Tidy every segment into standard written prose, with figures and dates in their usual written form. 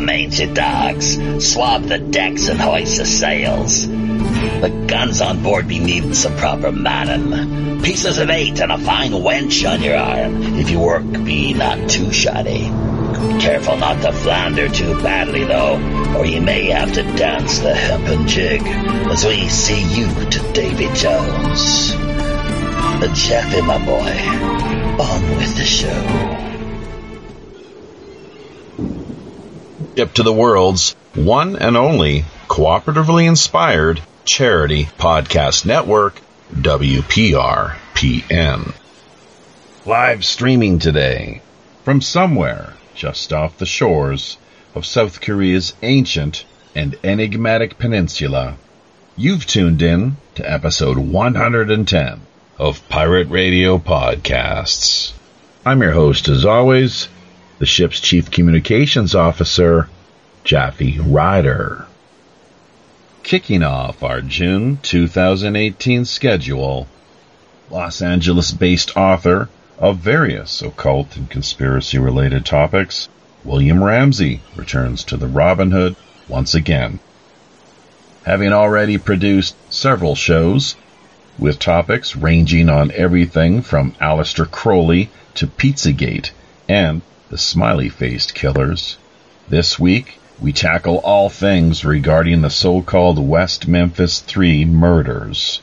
mangy dogs, swab the decks and hoist the sails. The guns on board be needing some proper manning. Pieces of 8 and a fine wench on your arm, if your work be not too shoddy. Careful not to flounder too badly, though, or you may have to dance the hempen jig, as we see you to Davy Jones. Chappy, my boy, on with the show. Ship to the world's one and only cooperatively inspired charity podcast network, WPRPN. Live streaming today from somewhere just off the shores of South Korea's ancient and enigmatic peninsula. You've tuned in to episode 110 of Pirate Radio Podcasts. I'm your host, as always, the ship's Chief Communications Officer, Jaffe Ryder. Kicking off our June 2018 schedule, Los Angeles-based author of various occult and conspiracy-related topics, William Ramsey returns to the Robin Hood once again. Having already produced several shows with topics ranging on everything from Aleister Crowley to Pizzagate and the Smiley Faced Killers, this week we tackle all things regarding the so-called West Memphis 3 murders.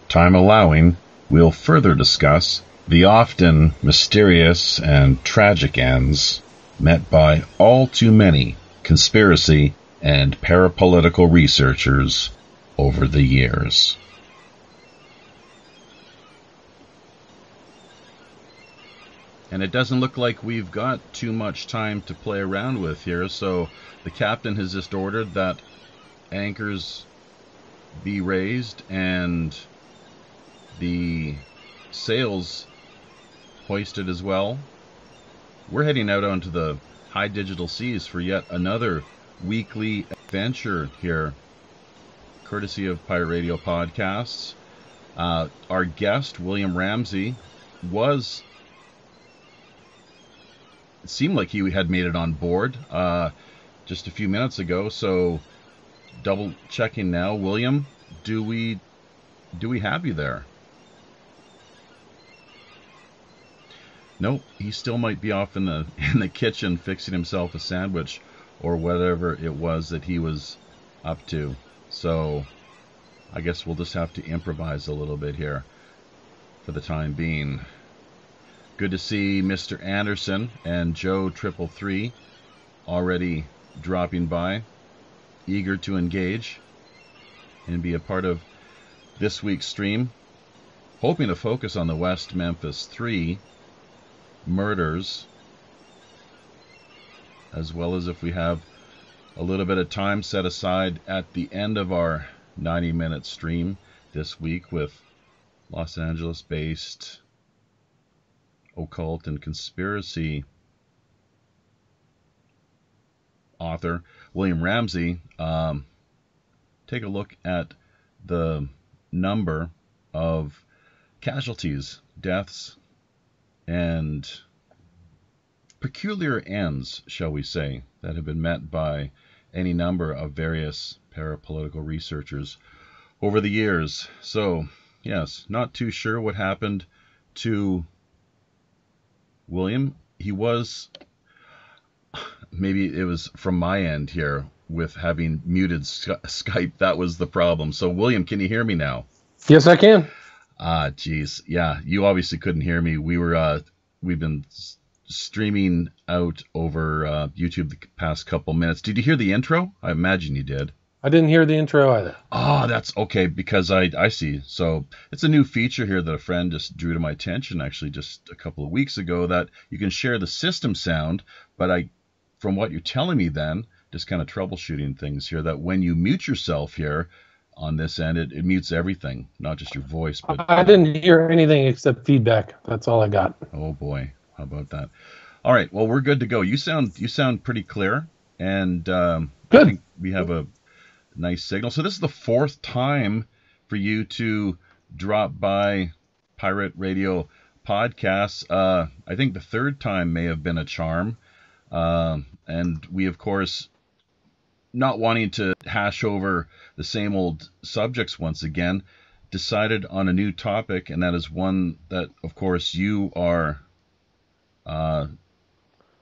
Time allowing, we'll further discuss the often mysterious and tragic ends met by all too many conspiracy and parapolitical researchers over the years. And it doesn't look like we've got too much time to play around with here, so the captain has just ordered that anchors be raised and the sails hoisted as well. We're heading out onto the high digital seas for yet another weekly adventure here, courtesy of Pirate Radio Podcasts. Our guest, William Ramsey, it seemed like he had made it on board just a few minutes ago, so double checking now. William, do we have you there? Nope, he still might be off in the kitchen fixing himself a sandwich or whatever it was that he was up to. So I guess we'll just have to improvise a little bit here for the time being. Good to see Mr. Anderson and Joe 333 already dropping by, eager to engage and be a part of this week's stream, hoping to focus on the West Memphis 3 murders, as well as if we have a little bit of time set aside at the end of our 90-minute stream this week with Los Angeles-based occult and conspiracy author William Ramsey, take a look at the number of casualties, deaths, and peculiar ends, shall we say, that have been met by any number of various parapolitical researchers over the years. So, yes, not too sure what happened to William. He was, maybe it was from my end here with having muted Skype. That was the problem. So, William, can you hear me now? Yes, I can. Geez. Yeah, you obviously couldn't hear me. We've been streaming out over YouTube the past couple minutes. Did you hear the intro? I imagine you did. I didn't hear the intro either. Oh, that's okay, because I see. So it's a new feature here that a friend just drew to my attention actually just a couple of weeks ago, that you can share the system sound, but from what you're telling me then, just kind of troubleshooting things here, that when you mute yourself here on this end, it mutes everything, not just your voice. But I didn't hear anything except feedback. That's all I got. Oh boy, how about that? All right, well, we're good to go. You sound pretty clear, and good. I think we have a nice signal. So this is the fourth time for you to drop by Pirate Radio Podcasts. I think the third time may have been a charm. And we, of course, not wanting to hash over the same old subjects once again, decided on a new topic, and that is one that, of course, you are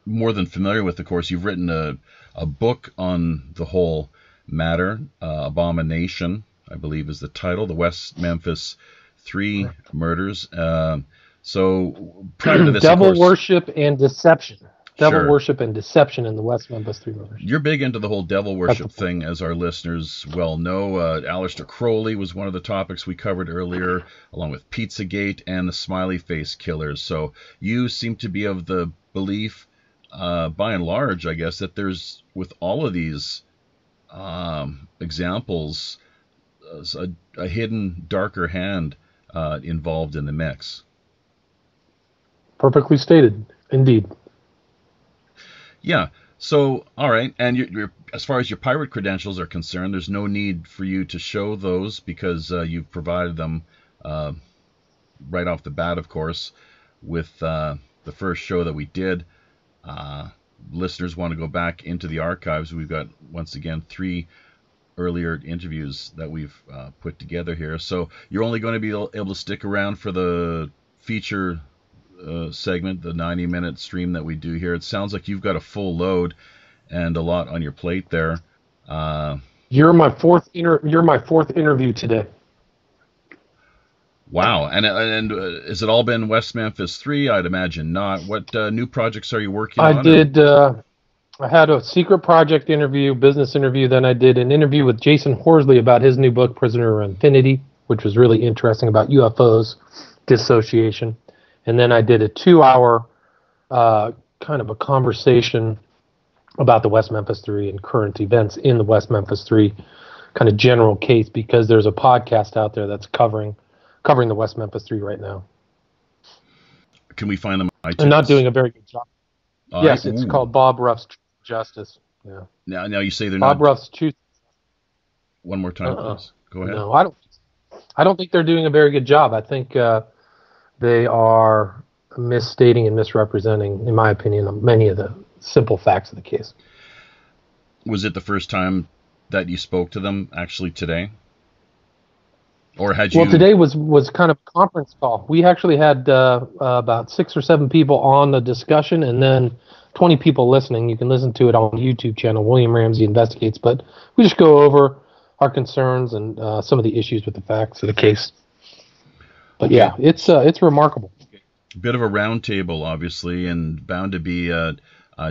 more than familiar with. Of course, you've written a book on the whole matter, Abomination, I believe is the title, the West Memphis 3 murders. So prior to this, Devil of course, worship and deception. Devil Sure. worship and deception in the West Memphis 3 murders. You're big into the whole devil worship That's the thing, as our listeners well know. Aleister Crowley was one of the topics we covered earlier, along with Pizzagate and the Smiley Faced Killers. So you seem to be of the belief, by and large, I guess, that there's, with all of these examples, a hidden, darker hand involved in the mix. Perfectly stated, indeed. Yeah. So, all right. And you're, as far as your pirate credentials are concerned, there's no need for you to show those because you've provided them right off the bat, of course, with the first show that we did. Listeners want to go back into the archives. We've got, once again, 3 earlier interviews that we've put together here. So you're only going to be able to stick around for the feature segment, the 90-minute stream that we do here. It sounds like you've got a full load and a lot on your plate there. You're my fourth interview today. Wow. And has it all been West Memphis 3? I'd imagine not. What new projects are you working on? I did. I had a secret project interview, business interview. Then I did an interview with Jason Horsley about his new book, Prisoner of Infinity, which was really interesting, about UFOs, dissociation. And then I did a 2-hour kind of a conversation about the West Memphis 3 and current events in the West Memphis 3 kind of general case, because there's a podcast out there that's covering the West Memphis 3 right now. Can we find them on iTunes? And not doing a very good job. Yes, it's called Bob Ruff's Justice. Yeah. Now you say they're Bob not. Ruff's Truth. One more time, please. Go ahead. No, I don't think they're doing a very good job. I think they are misstating and misrepresenting, in my opinion, many of the simple facts of the case. Was it the first time that you spoke to them actually today? Or had you... Well, today was kind of a conference call. We actually had about 6 or 7 people on the discussion, and then 20 people listening. You can listen to it on the YouTube channel, William Ramsey Investigates. But we just go over our concerns and some of the issues with the facts of the case. But okay. yeah, it's remarkable. Bit of a round table, obviously, and bound to be a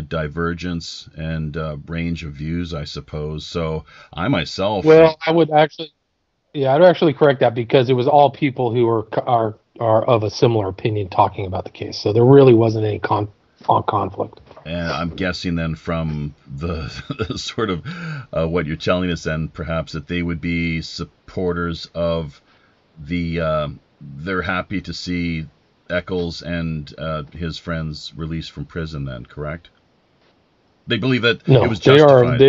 divergence and range of views, I suppose. So I myself... Well, I'd actually correct that, because it was all people who are of a similar opinion talking about the case. So there really wasn't any conflict. And I'm guessing then from the sort of what you're telling us then, perhaps that they would be supporters of the... they're happy to see Eccles and his friends released from prison then, correct? They believe that it was justified.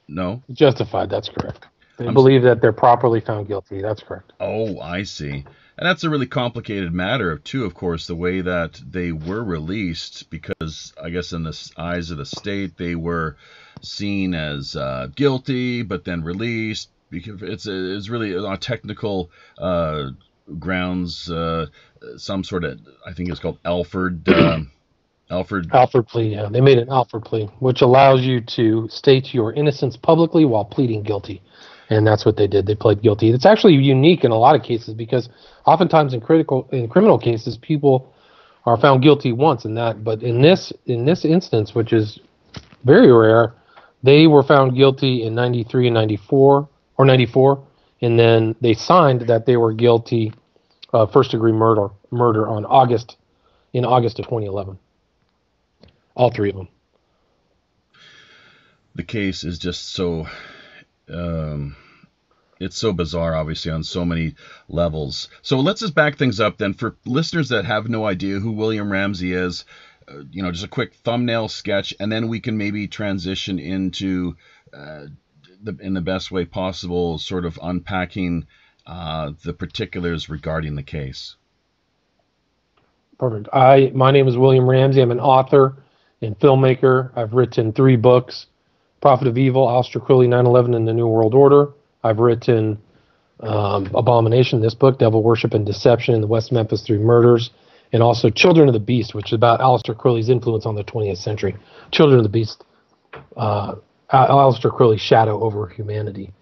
No? Justified, that's correct. They believe that they're properly found guilty. That's correct. Oh, I see. And that's a really complicated matter, too, of course, the way that they were released, because I guess in the eyes of the state, they were seen as guilty, but then released. Because it's really on technical grounds, some sort of, I think it's called Alford plea, yeah. They made an Alford plea, which allows you to state your innocence publicly while pleading guilty. And that's what they did. They pled guilty. It's actually unique in a lot of cases, because oftentimes in criminal cases, people are found guilty once in that. But in this instance, which is very rare, they were found guilty in 93 and 94, and then they signed that they were guilty of first-degree murder in August of 2011. All 3 of them. The case is just so... it's so bizarre, obviously, on so many levels. So let's just back things up then. For listeners that have no idea who William Ramsey is, just a quick thumbnail sketch, and then we can maybe transition into, in the best way possible, sort of unpacking the particulars regarding the case. Perfect. My name is William Ramsey. I'm an author and filmmaker. I've written 3 books: Prophet of Evil, Aleister Crowley, 9/11 and the New World Order. I've written Abomination, this book, Devil Worship and Deception in the West Memphis 3 Murders, and also Children of the Beast, which is about Aleister Crowley's influence on the 20th century. Children of the Beast, Aleister Crowley's shadow over humanity.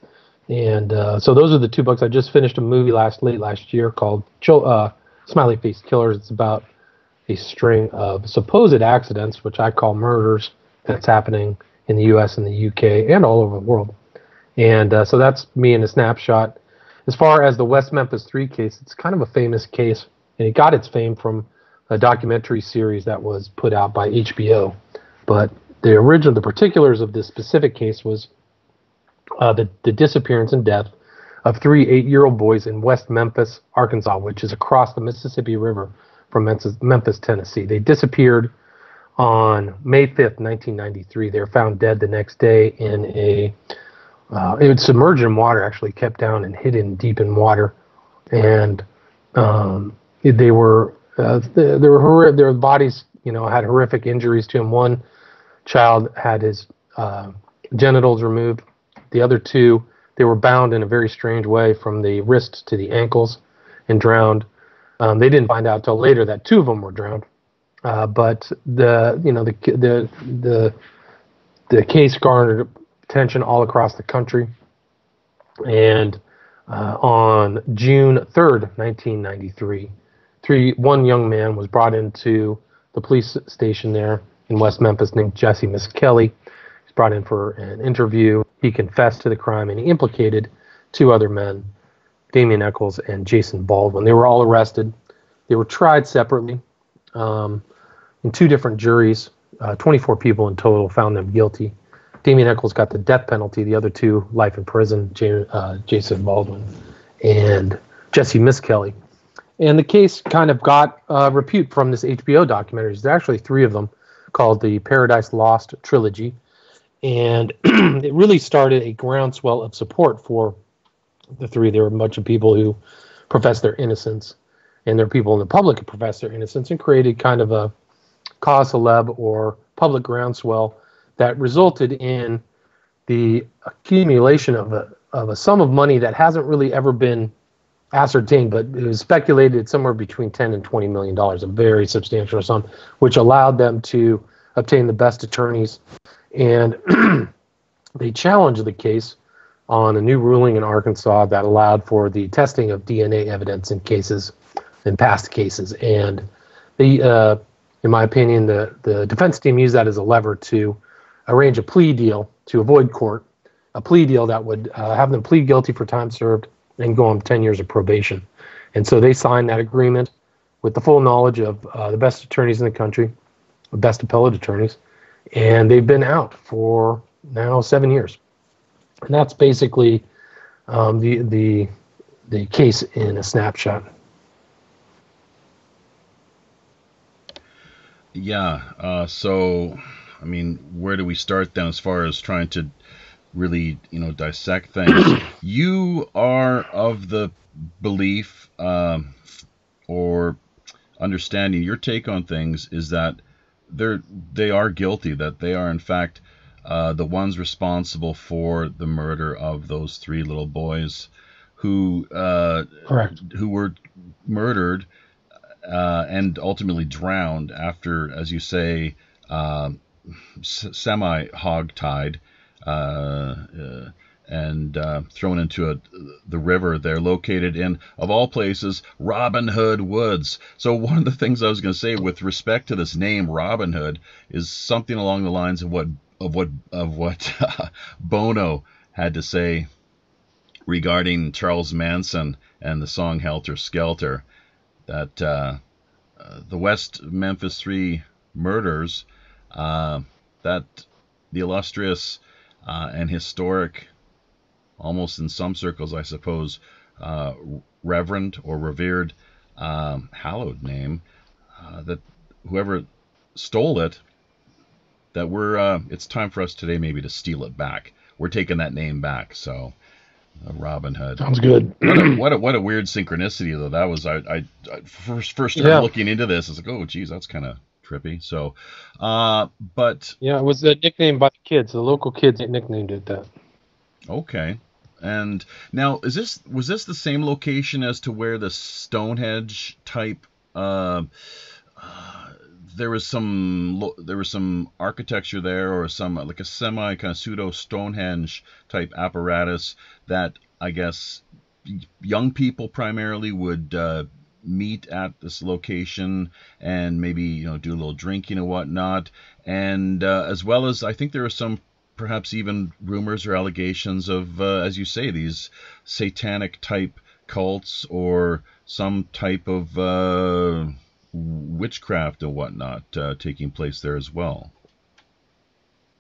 And so those are the 2 books. I just finished a movie late last year called Smiley Faced Killers. It's about a string of supposed accidents, which I call murders, that's happening in the U.S. and the U.K. and all over the world. And so that's me in a snapshot. As far as the West Memphis 3 case, it's kind of a famous case, and it got its fame from a documentary series that was put out by HBO. But the particulars of this specific case was the disappearance and death of 3 8-year-old boys in West Memphis, Arkansas, which is across the Mississippi River from Memphis, Tennessee. They disappeared on May 5th, 1993. They were found dead the next day in it was submerged in water, actually kept down and hidden deep in water. And their bodies, had horrific injuries to them. One child had his genitals removed. The other 2, they were bound in a very strange way from the wrists to the ankles and drowned. They didn't find out till later that 2 of them were drowned. But the case garnered attention all across the country. And on June 3rd, 1993, one young man was brought into the police station there in West Memphis named Jesse Miskelly. He's brought in for an interview. He confessed to the crime, and he implicated 2 other men, Damian Eccles and Jason Baldwin. They were all arrested. They were tried separately in 2 different juries. 24 people in total found them guilty. Damian Eccles got the death penalty. The other 2, life in prison, Jason Baldwin and Jesse Miskelly. And the case kind of got repute from this HBO documentary. There's actually 3 of them called the Paradise Lost Trilogy. And it really started a groundswell of support for the 3. There were a bunch of people who professed their innocence, and there are people in the public who professed their innocence, and created kind of a cause célèbre or public groundswell that resulted in the accumulation of a sum of money that hasn't really ever been ascertained, but it was speculated somewhere between $10 and $20 million, a very substantial sum, which allowed them to obtain the best attorneys. And they challenged the case on a new ruling in Arkansas that allowed for the testing of DNA evidence in past cases. And they, in my opinion, the defense team used that as a lever to arrange a plea deal to avoid court, a plea deal that would have them plead guilty for time served and go on 10 years of probation. And so they signed that agreement with the full knowledge of the best attorneys in the country, the best appellate attorneys, and they've been out for now 7 years. And that's basically the case in a snapshot. Yeah. So, I mean, where do we start then as far as trying to really, dissect things? You are of the belief or understanding, your take on things is that they are guilty, that they are in fact the ones responsible for the murder of those 3 little boys who were murdered and ultimately drowned after, as you say, semi-hogtied and thrown into the river there, located in, of all places, Robin Hood Woods. So one of the things I was going to say with respect to this name Robin Hood is something along the lines of what Bono had to say regarding Charles Manson and the song Helter Skelter, that the West Memphis 3 murders, that the illustrious and historic, almost in some circles, I suppose, reverend or revered, hallowed name, that whoever stole it, that it's time for us today maybe to steal it back. We're taking that name back. So Robin Hood sounds good. What a weird synchronicity though. That was I first started looking into this. I was like, oh geez, that's kind of trippy. So, but yeah, it was a nickname by the kids. The local kids nicknamed it that. okay. And now, was this the same location as to where the Stonehenge type? There was some architecture there, or some like a semi kind of pseudo Stonehenge type apparatus that I guess young people primarily would meet at this location and maybe do a little drinking and whatnot, and as well as I think there are some perhaps even rumors or allegations of as you say, these satanic type cults or some type of witchcraft and whatnot taking place there as well.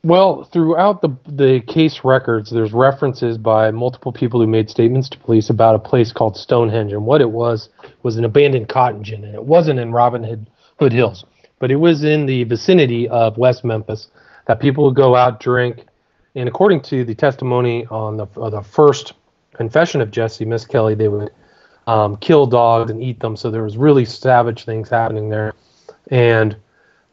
Well, throughout the case records, there's references by multiple people who made statements to police about a place called Stonehenge, and what it was an abandoned cotton gin, and it wasn't in Robin Hood Hills, but it was in the vicinity of West Memphis, that people would go out, drink, and according to the testimony on the first confession of Jesse, Miss Kelly, they would kill dogs and eat them, so there was really savage things happening there, and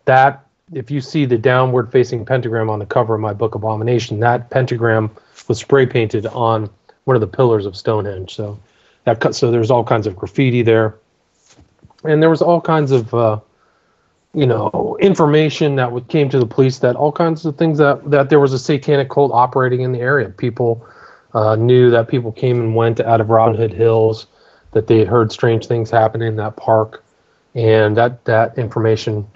that, if you see the downward facing pentagram on the cover of my book Abomination, that pentagram was spray painted on one of the pillars of Stonehenge. So there's all kinds of graffiti there, and there was all kinds of information that came to the police, that all kinds of things that there was a satanic cult operating in the area. People knew that people came and went out of Robin Hood Hills, that they had heard strange things happening in that park, and that information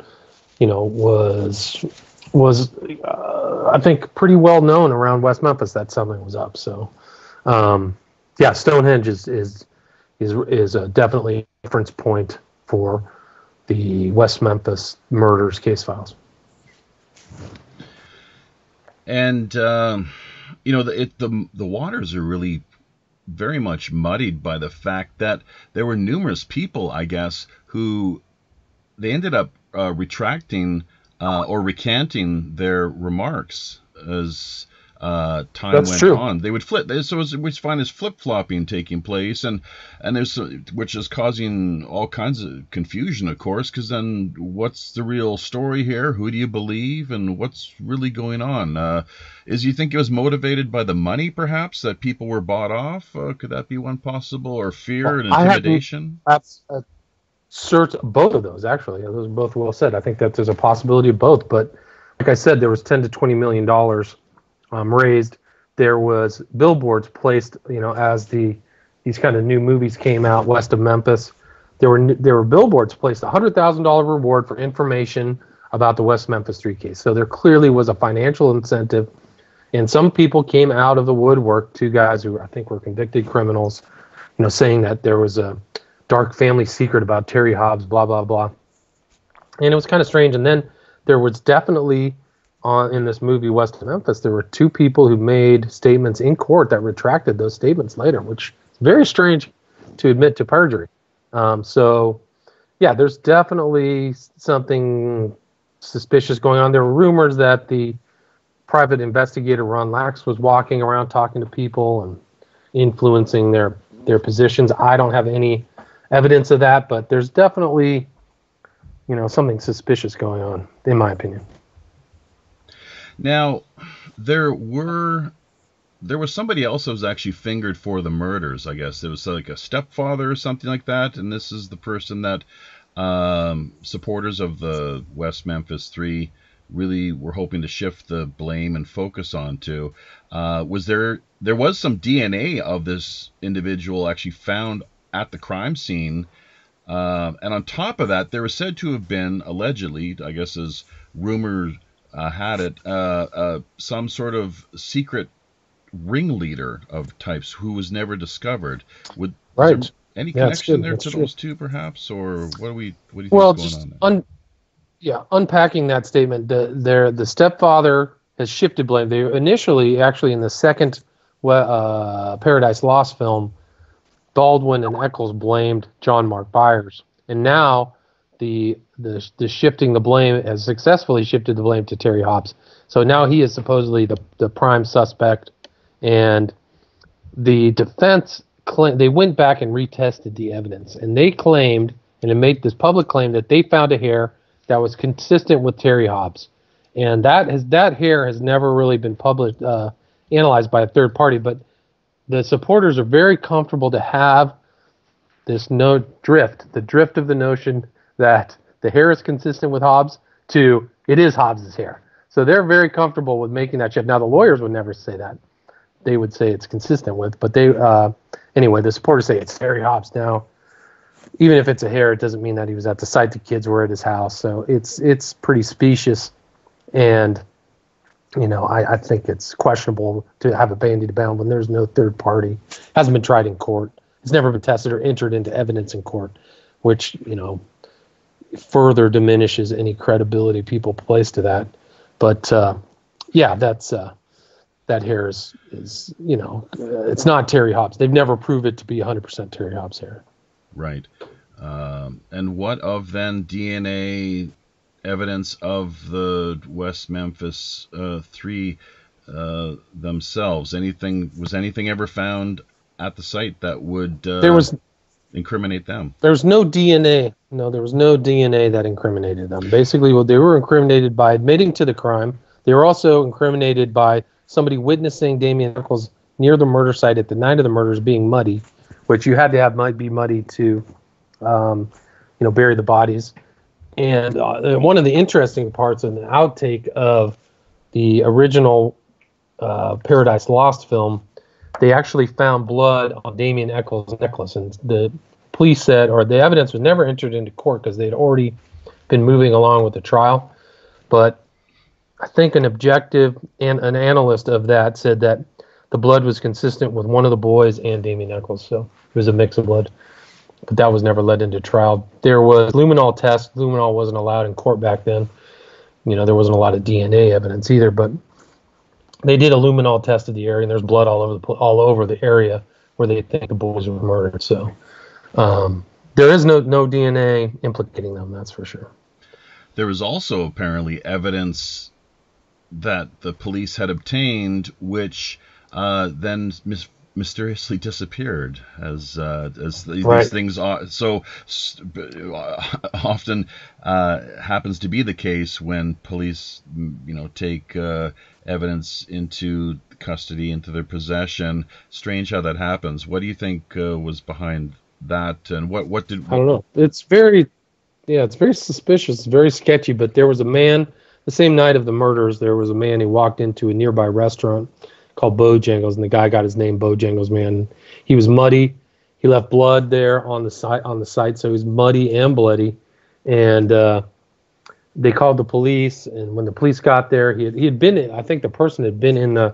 was I think pretty well known around West Memphis that something was up. So, Stonehenge is definitely a reference point for the West Memphis murders case files. And the waters are really very much muddied by the fact that there were numerous people, I guess, who they ended up retracting or recanting their remarks as time went on. They would flip. So we find this flip-flopping taking place, and which is causing all kinds of confusion, of course, because then what's the real story here? Who do you believe, and what's really going on? You think it was motivated by the money, perhaps, that people were bought off? Could that be one possible, or fear and intimidation? Both of those, actually. Those are both well said. I think that there's a possibility of both. But like I said, there was $10 to $20 million raised. There was billboards placed, as these kind of new movies came out west of Memphis. There were billboards placed, $100,000 reward for information about the West Memphis 3 case. So there clearly was a financial incentive. And some people came out of the woodwork, 2 guys who I think were convicted criminals, saying that there was a dark family secret about Terry Hobbs, blah, blah, blah. And it was kind of strange. And then there was definitely, in this movie, West of Memphis, there were 2 people who made statements in court that retracted those statements later, which is very strange to admit to perjury. There's definitely something suspicious going on. There were rumors that the private investigator, Ron Lax, was walking around talking to people and influencing their positions. I don't have any evidence of that, but there's definitely, something suspicious going on, in my opinion. Now, there was somebody else that was actually fingered for the murders, I guess. There was like a stepfather or something like that, and this is the person that supporters of the West Memphis 3 really were hoping to shift the blame and focus onto. There was some DNA of this individual actually found at the crime scene, and on top of that, there was said to have been, allegedly, I guess as rumor had it, some sort of secret ringleader of types who was never discovered. Any connection there to those 2, perhaps, or what do you think is going on there? Unpacking that statement, the stepfather has shifted blame. They initially, actually, in the second Paradise Lost film, Baldwin and Eccles blamed John Mark Byers, and now the shifting the blame has successfully shifted the blame to Terry Hobbs. So now he is supposedly the prime suspect, and the defense they went back and retested the evidence, and they claimed, and it made this public claim, that they found a hair that was consistent with Terry Hobbs, and that hair has never really been published, analyzed by a third party. But the supporters are very comfortable to have this the drift of the notion that the hair is consistent with Hobbs to it is Hobbs's hair. So they're very comfortable with making that shift. Now the lawyers would never say that; they would say it's consistent with. But they anyway, the supporters say it's Terry Hobbs now. Even if it's a hair, it doesn't mean that he was at the site. The kids were at his house, so it's pretty specious, and I think it's questionable to have a bandied about when there's no third party. Hasn't been tried in court. It's never been tested or entered into evidence in court, which further diminishes any credibility people place to that. But that's that hair is it's not Terry Hobbs. They've never proved it to be 100% Terry Hobbs hair. Right. And what of then DNA evidence of the West Memphis 3 themselves? Was anything ever found at the site that would incriminate them? There's no DNA. No, there was no DNA that incriminated them. Basically, they were incriminated by admitting to the crime. They were also incriminated by somebody witnessing Damien Echols near the murder site at the night of the murders being muddy, which you had to have might be muddy to, bury the bodies. And one of the interesting parts in the outtake of the original Paradise Lost film, they actually found blood on Damien Echols' necklace, and the police said, or the evidence was never entered into court because they'd already been moving along with the trial. But I think an objective and an analyst of that said that the blood was consistent with one of the boys and Damien Echols, so it was a mix of blood. But that was never led into trial. There was luminol test. Luminol wasn't allowed in court back then. There wasn't a lot of DNA evidence either, but they did a luminol test of the area, and there's blood all over the area where they think the boys were murdered. So there is no DNA implicating them, that's for sure. There was also apparently evidence that the police had obtained, which then mysteriously disappeared, as these things so often happens to be the case when police, take evidence into custody, into their possession. Strange how that happens. What do you think was behind that, and what did? I don't know. It's very suspicious, very sketchy. But there was a man. The same night of the murders, there was a man who walked into a nearby restaurant called Bojangles, and the guy got his name Bojangles Man. He was muddy. He left blood there on the site, so he was muddy and bloody. And they called the police, and when the police got there, he had been. I think the person had been in the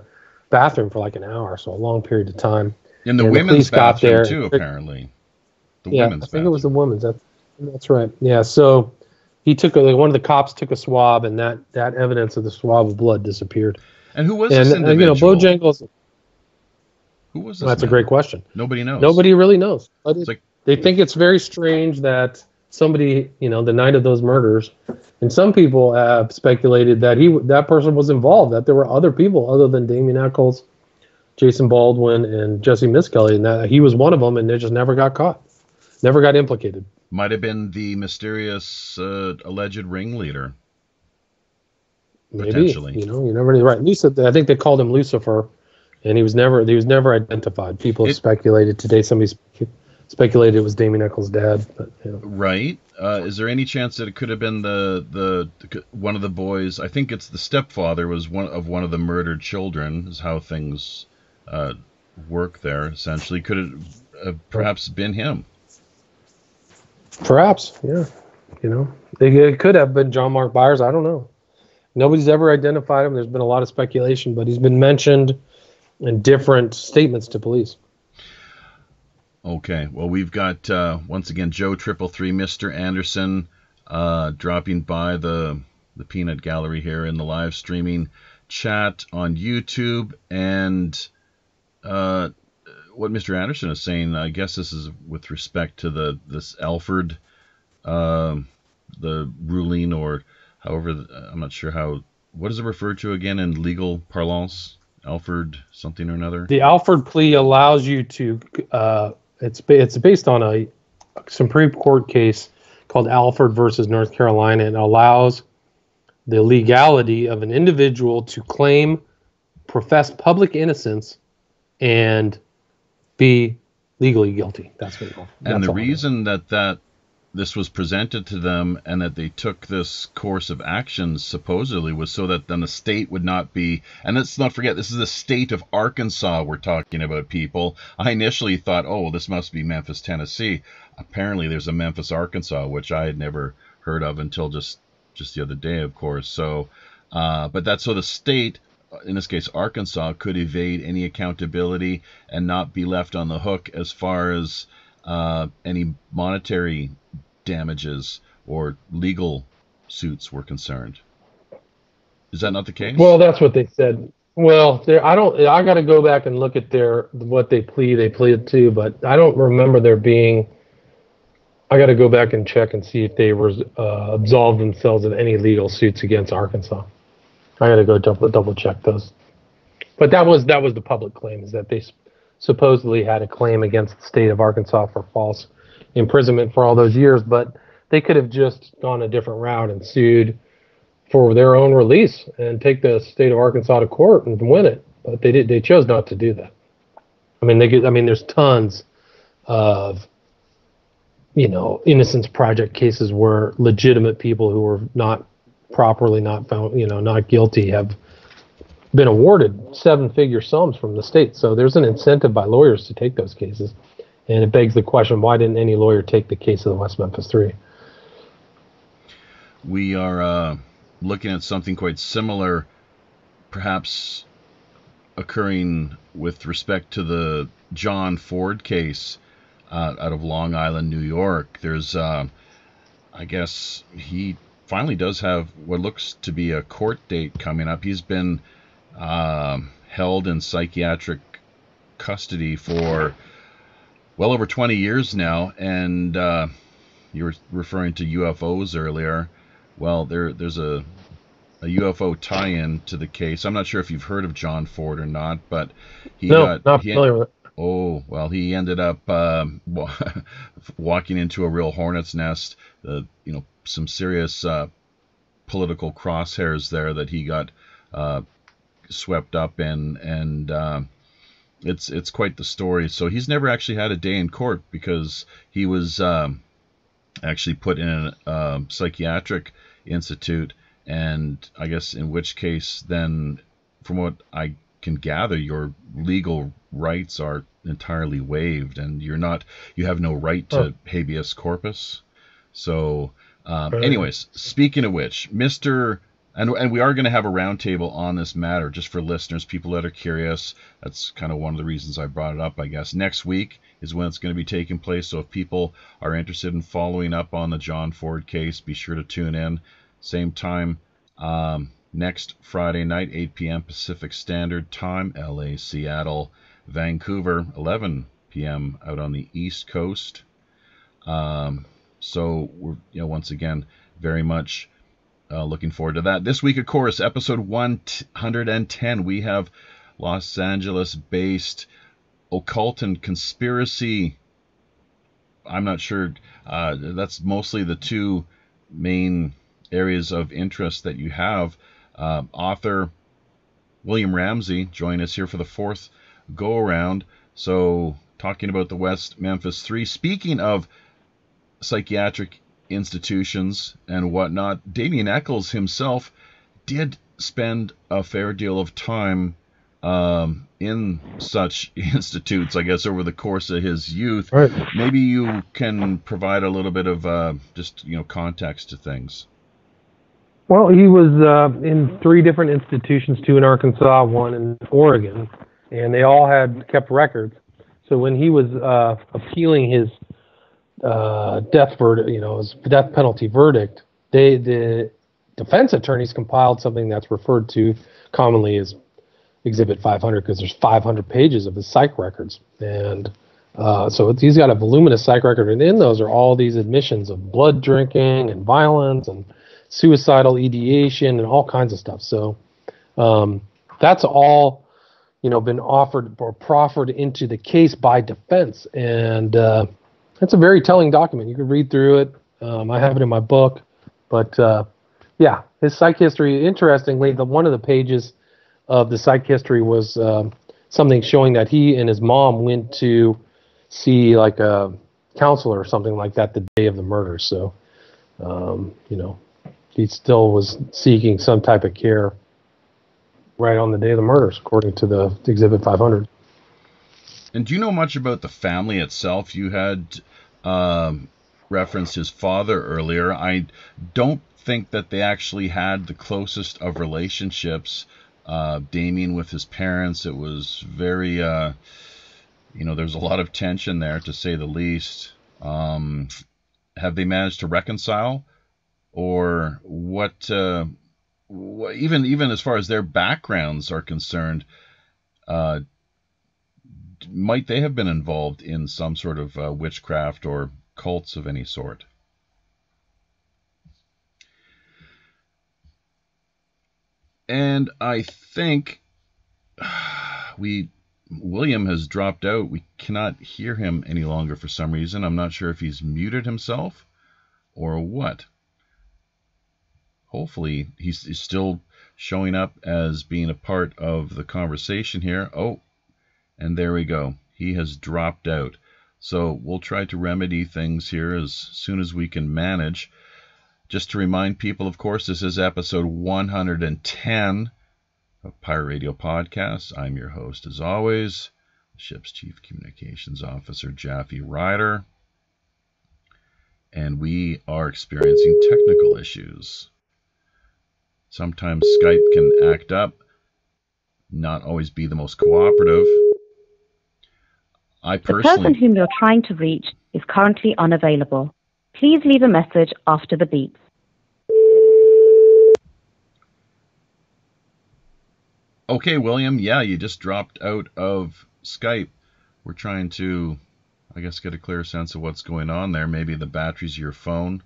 bathroom for like an hour, so a long period of time. In the women's bathroom too, apparently. I think it was the women's. That's right. Yeah, so he took one of the cops took a swab, and that evidence of the swab of blood disappeared. And who was this individual? Bojangles. Who was this? That's a great question. Nobody knows. Nobody really knows. They think it's very strange that somebody, the night of those murders, and some people have speculated that that person was involved, that there were other people other than Damien Echols, Jason Baldwin, and Jesse Miskelly, and that he was one of them, and they just never got caught, never got implicated. Might have been the mysterious alleged ringleader. Maybe, you never really right. I think they called him Lucifer, and he was never identified. People have speculated today. Somebody speculated it was Damien Echols' dad. But, Right. Is there any chance that it could have been the one of the boys? I think it's the stepfather was one of the murdered children. Is how things work there. Essentially, could it have perhaps been him? Perhaps, yeah. It could have been John Mark Byers. I don't know. Nobody's ever identified him. There's been a lot of speculation, but he's been mentioned in different statements to police. Okay. Well, we've got, once again, Joe 333, Mr. Anderson, dropping by the Peanut Gallery here in the live streaming chat on YouTube. And what Mr. Anderson is saying, I guess this is with respect to this Alford, the ruling, or however, I'm not sure what is it referred to again in legal parlance? Alford something or another? The Alford plea allows you to, it's based on a Supreme Court case called Alford versus North Carolina, and allows the legality of an individual to claim, profess public innocence, and be legally guilty. That's what. And the reason that this was presented to them and that they took this course of actions supposedly was so that then the state would not be, and let's not forget, this is the state of Arkansas we're talking about, people. I initially thought, oh, this must be Memphis, Tennessee. Apparently there's a Memphis, Arkansas, which I had never heard of until just the other day, of course. So, but that's so the state, in this case Arkansas, could evade any accountability and not be left on the hook as far as any monetary damages or legal suits were concerned. Is that not the case? Well, that's what they said. Well, I got to go back and look at what they pleaded to, but I don't remember there being. I got to go back and check and see if they were absolved themselves of any legal suits against Arkansas. I got to go double check those. But that was the public claim, is that they supposedly had a claim against the state of Arkansas for false imprisonment for all those years, but they could have just gone a different route and sued for their own release and take the state of Arkansas to court and win it. But they chose not to do that. I mean, there's tons of Innocence Project cases where legitimate people who were not properly not found, not guilty, have been awarded 7-figure sums from the state. So there's an incentive by lawyers to take those cases. And it begs the question, why didn't any lawyer take the case of the West Memphis 3? We are looking at something quite similar, perhaps occurring with respect to the John Ford case out of Long Island, New York. There's, I guess, he finally does have what looks to be a court date coming up. He's been held in psychiatric custody for well over 20 years now, and you were referring to UFOs earlier. Well, there's a UFO tie-in to the case. I'm not sure if you've heard of John Ford or not, but not familiar with it. Oh, well, he ended up walking into a real hornet's nest. Some serious political crosshairs there that he got swept up in, and it's quite the story. So he's never actually had a day in court because he was actually put in a psychiatric institute, and I guess in which case then, from what I can gather, your legal rights are entirely waived, and you have no right to habeas corpus. So anyways, speaking of which, and we are going to have a roundtable on this matter just for listeners, people that are curious. That's kind of one of the reasons I brought it up, I guess. Next week is when it's going to be taking place, so if people are interested in following up on the John Ford case, be sure to tune in. Same time next Friday night, 8 p.m. Pacific Standard Time, LA, Seattle, Vancouver, 11 p.m. out on the East Coast. So we're once again very much looking forward to that. This week, of course, episode 110, we have Los Angeles-based occult and conspiracy. I'm not sure. That's mostly the two main areas of interest that you have. Author William Ramsey joined us here for the fourth go-around. So talking about the West Memphis 3. Speaking of psychiatric institutions and whatnot, Damien Eccles himself did spend a fair deal of time in such institutes, I guess, over the course of his youth. Right. Maybe you can provide a little bit of just context to things. Well, he was in 3 different institutions, 2 in Arkansas, 1 in Oregon, and they all had kept records. So when he was appealing his death verdict, his death penalty verdict, the defense attorneys compiled something that's referred to commonly as Exhibit 500, because there's 500 pages of his psych records, and so he's got a voluminous psych record, and in those are all these admissions of blood drinking and violence and suicidal ideation and all kinds of stuff. So that's all been offered or proffered into the case by defense, and it's a very telling document. You can read through it. I have it in my book, but yeah, his psych history. Interestingly, one of the pages of the psych history was something showing that he and his mom went to see like a counselor or something like that the day of the murder. So, he still was seeking some type of care right on the day of the murders, according to the Exhibit 500. And do you know much about the family itself? You had referenced his father earlier. I don't think that they actually had the closest of relationships. Damien with his parents, it was very, there's a lot of tension there, to say the least. Have they managed to reconcile? Or what even as far as their backgrounds are concerned, might they have been involved in some sort of witchcraft or cults of any sort? And I think William has dropped out. We cannot hear him any longer for some reason. I'm not sure if he's muted himself or what. Hopefully he's still showing up as being a part of the conversation here. Oh, and there we go. He has dropped out. So we'll try to remedy things here as soon as we can manage. Just to remind people, of course, this is episode 110 of Pirate Radio Podcast. I'm your host, as always, the ship's Chief Communications Officer, Jaffe Ryder. And we are experiencing technical issues. Sometimes Skype can act up, not always be the most cooperative. The person whom you're trying to reach is currently unavailable. Please leave a message after the beep. Okay, William, yeah, you just dropped out of Skype. We're trying to, I guess, get a clear sense of what's going on there. Maybe the batteries of your phone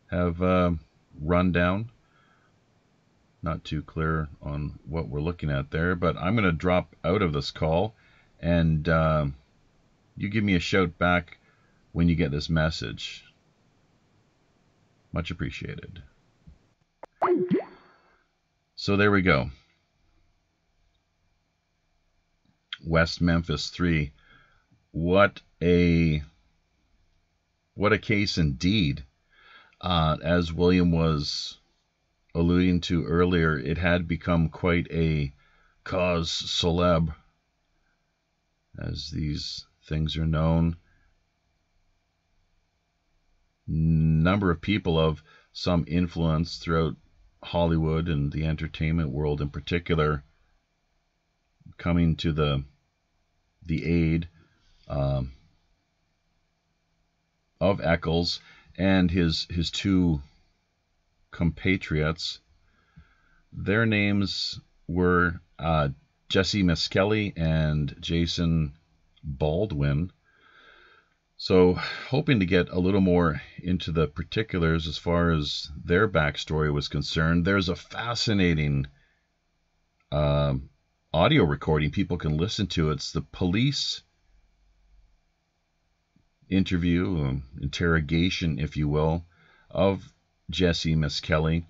have run down. Not too clear on what we're looking at there, but I'm going to drop out of this call, and you give me a shout back when you get this message. Much appreciated. So there we go. West Memphis 3. What a case indeed. As William was alluding to earlier, it had become quite a cause célèbre, as these things are known. Number of people of some influence throughout Hollywood and the entertainment world in particular coming to the aid of Eccles and his two compatriots. Their names were Jesse Miskelly and Jason Baldwin. So, hoping to get a little more into the particulars as far as their backstory was concerned. There's a fascinating audio recording people can listen to. It's the police interview, interrogation, if you will, of Jesse Miskelly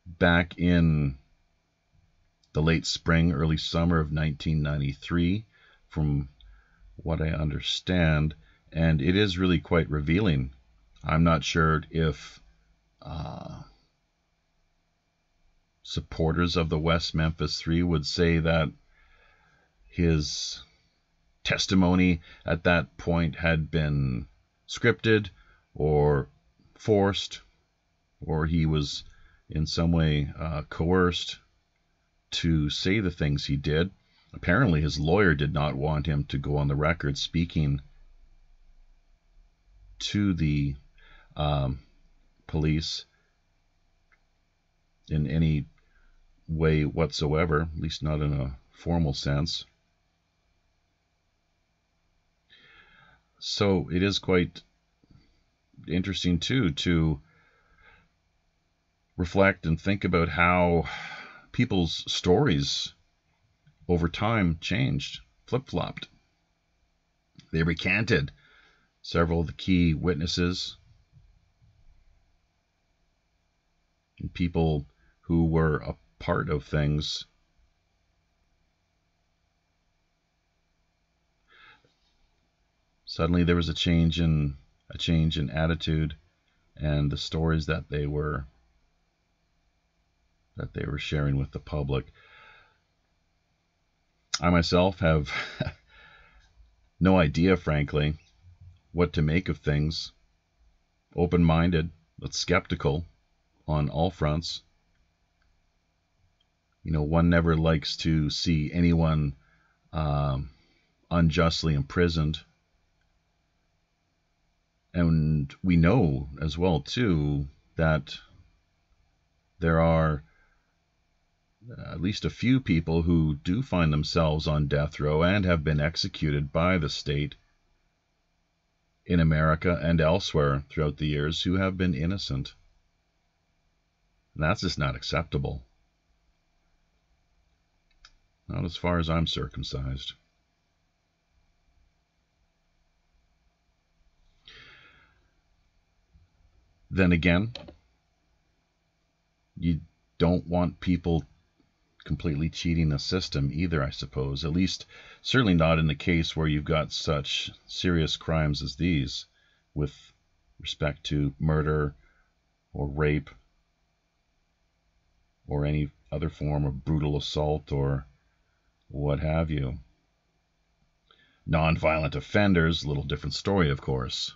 back in the late spring, early summer of 1993, from what I understand. And it is really quite revealing. I'm not sure if supporters of the West Memphis 3 would say that his testimony at that point had been scripted or forced, or he was in some way coerced to say the things he did. Apparently his lawyer did not want him to go on the record speaking to the police in any way whatsoever, at least not in a formal sense. So it is quite interesting too to reflect and think about how people's stories over time changed, flip-flopped. They recanted several of the key witnesses And people who were a part of things suddenly there was a change in attitude, and the stories that they were sharing with the public. I myself have no idea, frankly, what to make of things. Open-minded, but skeptical on all fronts. You know, one never likes to see anyone unjustly imprisoned. And we know as well, too, that there are at least a few people who do find themselves on death row and have been executed by the state in America and elsewhere throughout the years who have been innocent. And that's just not acceptable. Not as far as I'm circumcised. Then again, you don't want people completely cheating the system either, I suppose. At least, certainly not in the case where you've got such serious crimes as these, with respect to murder or rape or any other form of brutal assault or what have you. Non-violent offenders, a little different story, of course.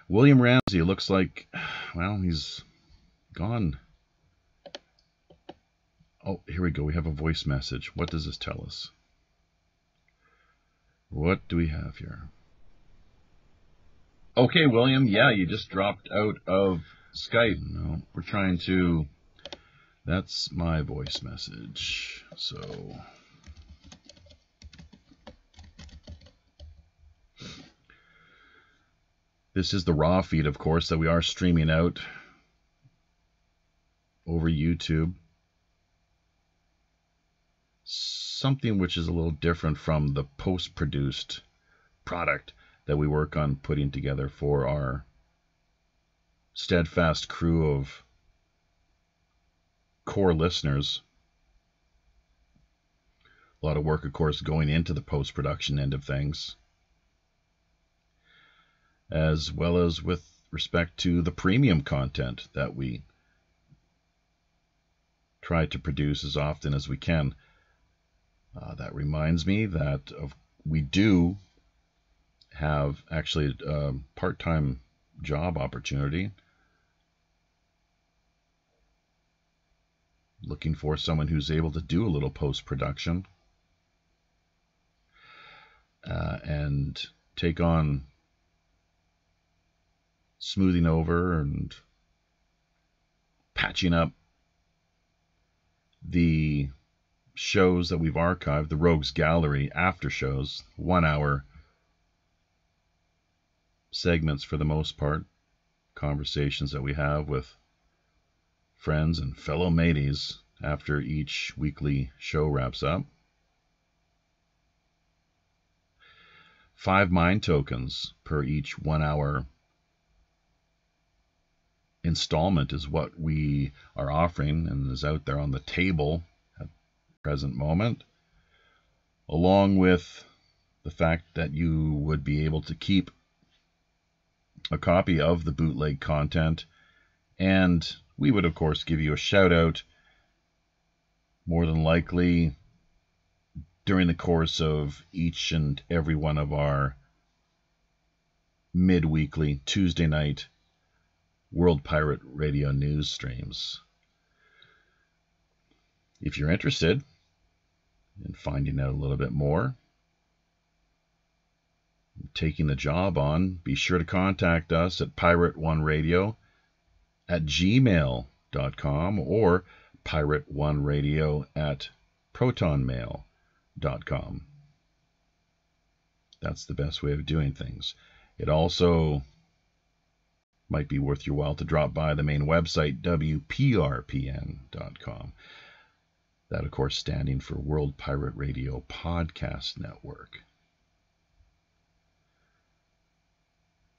William Ramsey, looks like, well, he's gone. Oh, here we go. We have a voice message. What does this tell us? What do we have here? Okay, William. Yeah, you just dropped out of Skype. No, we're trying to... That's my voice message. So... This is the raw feed, of course, that we are streaming out over YouTube. Something which is a little different from the post-produced product that we work on putting together for our steadfast crew of core listeners. A lot of work, of course, going into the post-production end of things, as well as with respect to the premium content that we try to produce as often as we can. That reminds me that we do have actually a part-time job opportunity. Looking for someone who's able to do a little post-production and take on smoothing over and patching up the shows that we've archived, the Rogues Gallery after shows, 1 hour segments for the most part, conversations that we have with friends and fellow mateys after each weekly show wraps up. 5 mind tokens per each 1 hour installment is what we are offering and is out there on the table at the present moment, along with the fact that you would be able to keep a copy of the bootleg content, and we would of course give you a shout out more than likely during the course of each and every one of our mid-weekly Tuesday night World Pirate Radio news streams. If you're interested in finding out a little bit more, taking the job on, be sure to contact us at pirateoneradio@gmail.com or pirateoneradio@protonmail.com. That's the best way of doing things. It also might be worth your while to drop by the main website, WPRPN.com. That, of course, standing for World Pirate Radio Podcast Network.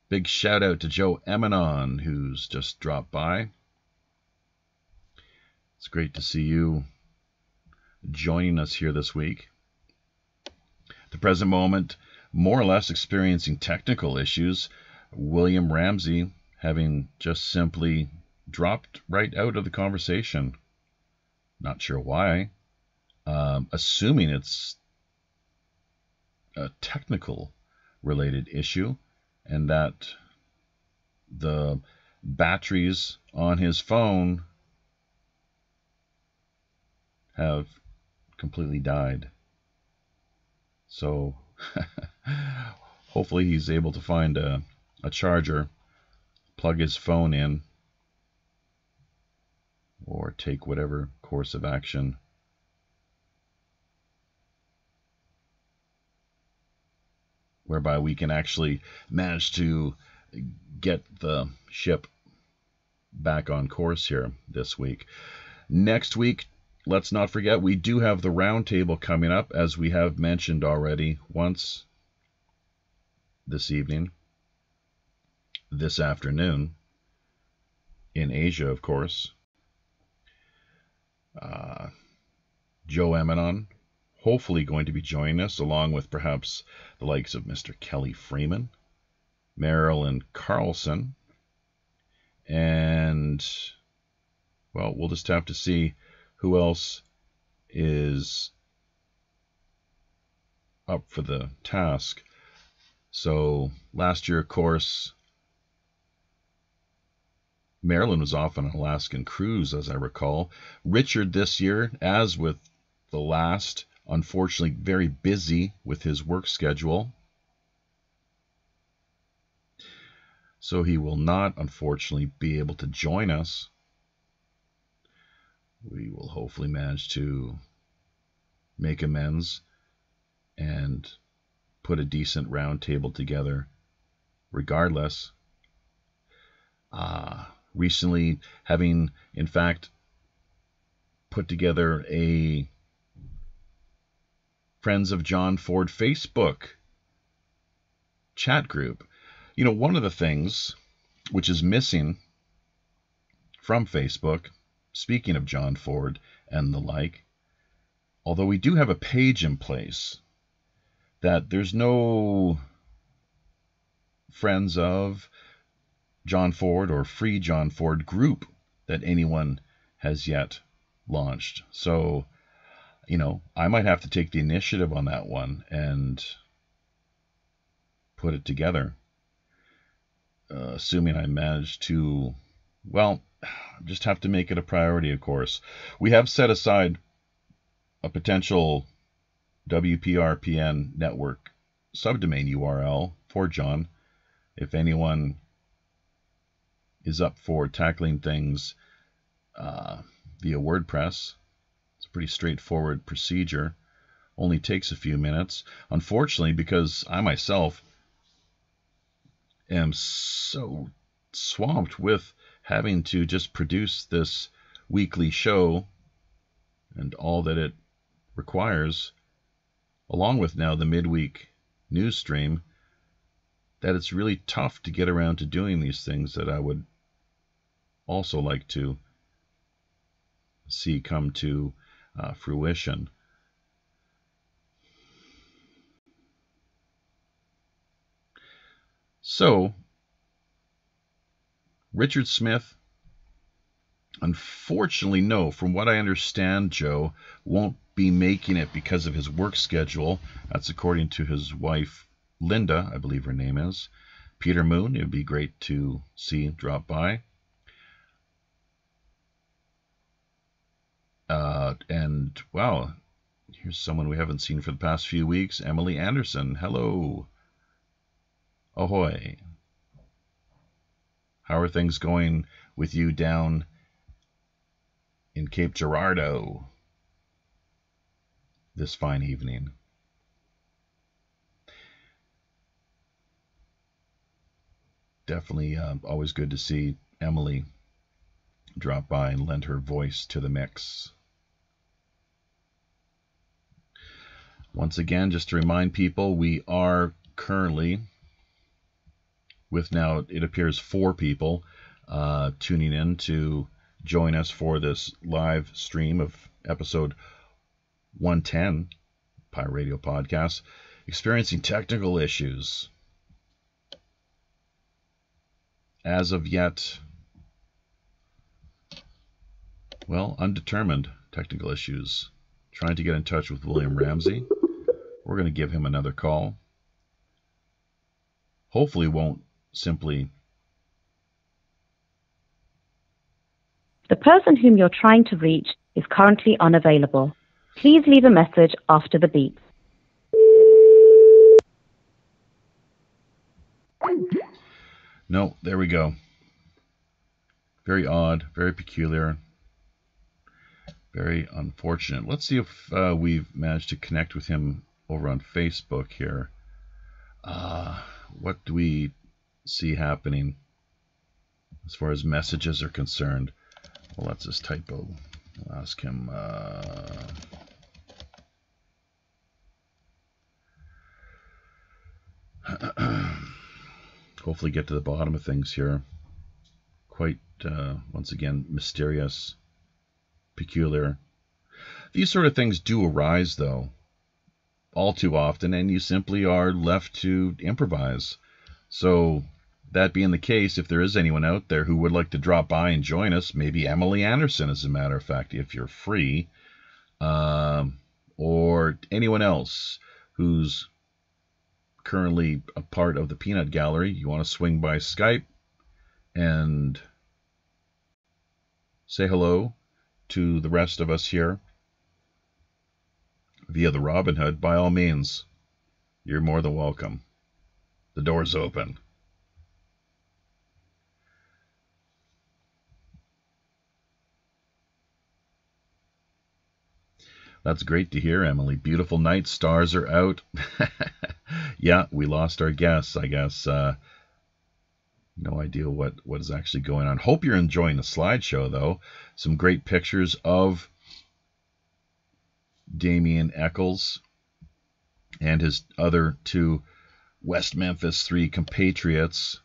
Big shout out to Joe Emanon, who's just dropped by. It's great to see you joining us here this week. At the present moment, more or less experiencing technical issues. William Ramsey having just simply dropped right out of the conversation. Not sure why. Assuming it's a technical related issue and that the batteries on his phone have completely died. So hopefully he's able to find a charger, plug his phone in, or take whatever course of action whereby we can actually manage to get the ship back on course here this week. Next week, let's not forget, we do have the roundtable coming up, as we have mentioned already once this evening, this afternoon, in Asia, of course. Joe Emanon, hopefully going to be joining us, along with perhaps the likes of Mr. Kelly Freeman, Marilyn Carlson, and, well, we'll just have to see who else is up for the task. So last year, of course, Marilyn was off on an Alaskan cruise, as I recall. Richard this year, as with the last, unfortunately very busy with his work schedule. So he will not, unfortunately, be able to join us. We will hopefully manage to make amends and put a decent round table together regardless. Recently, having, in fact, put together a Friends of John Ford Facebook chat group. You know, one of the things which is missing from Facebook, speaking of John Ford and the like, although we do have a page in place, that there's no Friends of John Ford or Free John Ford group that anyone has yet launched. So, you know, I might have to take the initiative on that one and put it together. Assuming I manage to, well, just have to make it a priority, of course. We have set aside a potential WPRPN network subdomain URL for John. If anyone is up for tackling things via WordPress, it's a pretty straightforward procedure. Only takes a few minutes. Unfortunately, because I myself am so swamped with having to just produce this weekly show and all that it requires, along with now the midweek news stream, that it's really tough to get around to doing these things that I would also like to see come to fruition. So, Richard Smith, unfortunately, no, from what I understand, Joe won't be making it because of his work schedule. That's according to his wife, Linda, I believe her name is. Peter Moon, it would be great to see drop by. And, wow, here's someone we haven't seen for the past few weeks, Emily Anderson. Hello. Ahoy. How are things going with you down in Cape Girardeau this fine evening? Definitely always good to see Emily drop by and lend her voice to the mix. Once again, just to remind people, we are currently with now, it appears, 4 people tuning in to join us for this live stream of episode 110, Pirate Radio Podcast, experiencing technical issues. As of yet, well, undetermined technical issues. Trying to get in touch with William Ramsey. We're going to give him another call. Hopefully won't simply... The person whom you're trying to reach is currently unavailable. Please leave a message after the beep. No, there we go. Very odd, very peculiar, very unfortunate. Let's see if we've managed to connect with him over on Facebook here. What do we see happening as far as messages are concerned? Well, that's his typo. I'll ask him. Hopefully get to the bottom of things here. Quite, once again, mysterious, peculiar. These sort of things do arise, though, all too often, and you simply are left to improvise. So, that being the case, if there is anyone out there who would like to drop by and join us, maybe Emily Anderson, as a matter of fact, if you're free, or anyone else who's currently a part of the Peanut Gallery, you want to swing by Skype and say hello to the rest of us here via the Robin Hood, by all means, you're more than welcome. The door's open. That's great to hear, Emily. Beautiful night. Stars are out. Yeah, we lost our guests, I guess. No idea what is actually going on. Hope you're enjoying the slideshow, though. Some great pictures of Damien Eccles and his other 2 West Memphis 3 compatriots,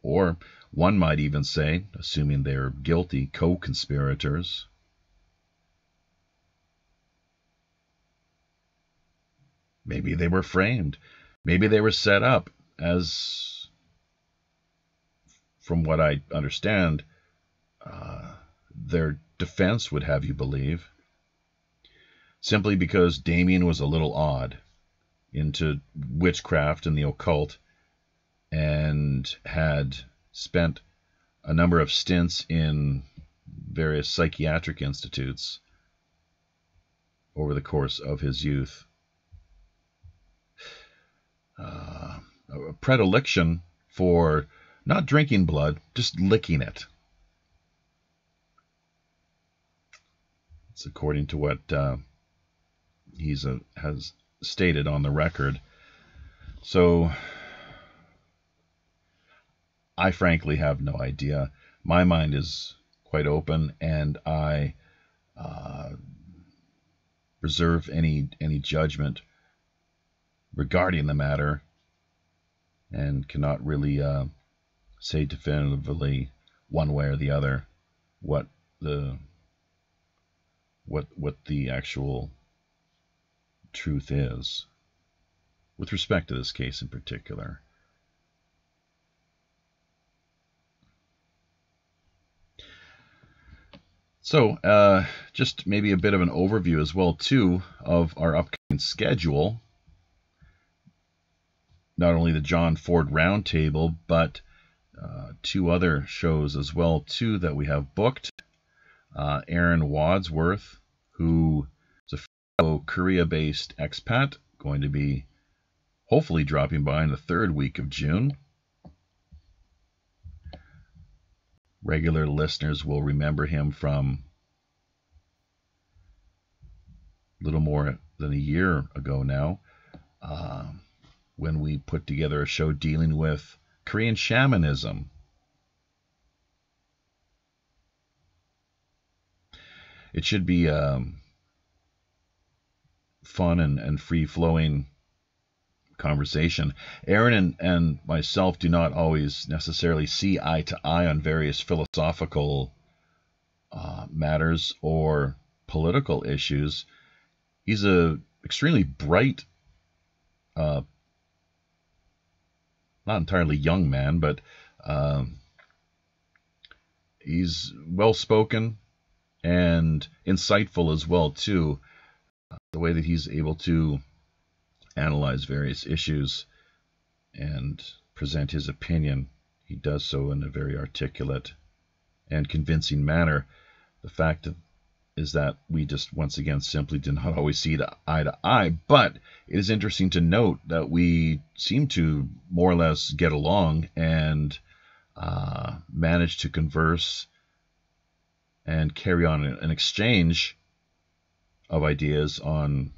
or one might even say, assuming they're guilty, co-conspirators. Maybe they were framed. Maybe they were set up as, from what I understand, their defense would have you believe, simply because Damien was a little odd, into witchcraft and the occult, and had spent a number of stints in various psychiatric institutes over the course of his youth. A predilection for not drinking blood, just licking it. It's according to what has stated on the record. So, I frankly have no idea. My mind is quite open, and I reserve any judgment regarding the matter, and cannot really say definitively one way or the other what the actual truth is with respect to this case in particular. So, just maybe a bit of an overview as well, too, of our upcoming schedule. Not only the John Ford Roundtable, but 2 other shows as well, too, that we have booked. Aaron Wadsworth, who is a fellow Korea-based expat, going to be hopefully dropping by in the 3rd week of June. Regular listeners will remember him from a little more than a year ago now, when we put together a show dealing with Korean shamanism. It should be fun and free-flowing conversation. Aaron and myself do not always necessarily see eye to eye on various philosophical matters or political issues. He's a extremely bright, not entirely young man, but he's well-spoken and insightful as well, too. The way that he's able to analyze various issues and present his opinion, he does so in a very articulate and convincing manner. The fact is that we just, once again, simply do not always see eye to eye, but it is interesting to note that we seem to more or less get along and manage to converse and carry on an exchange of ideas on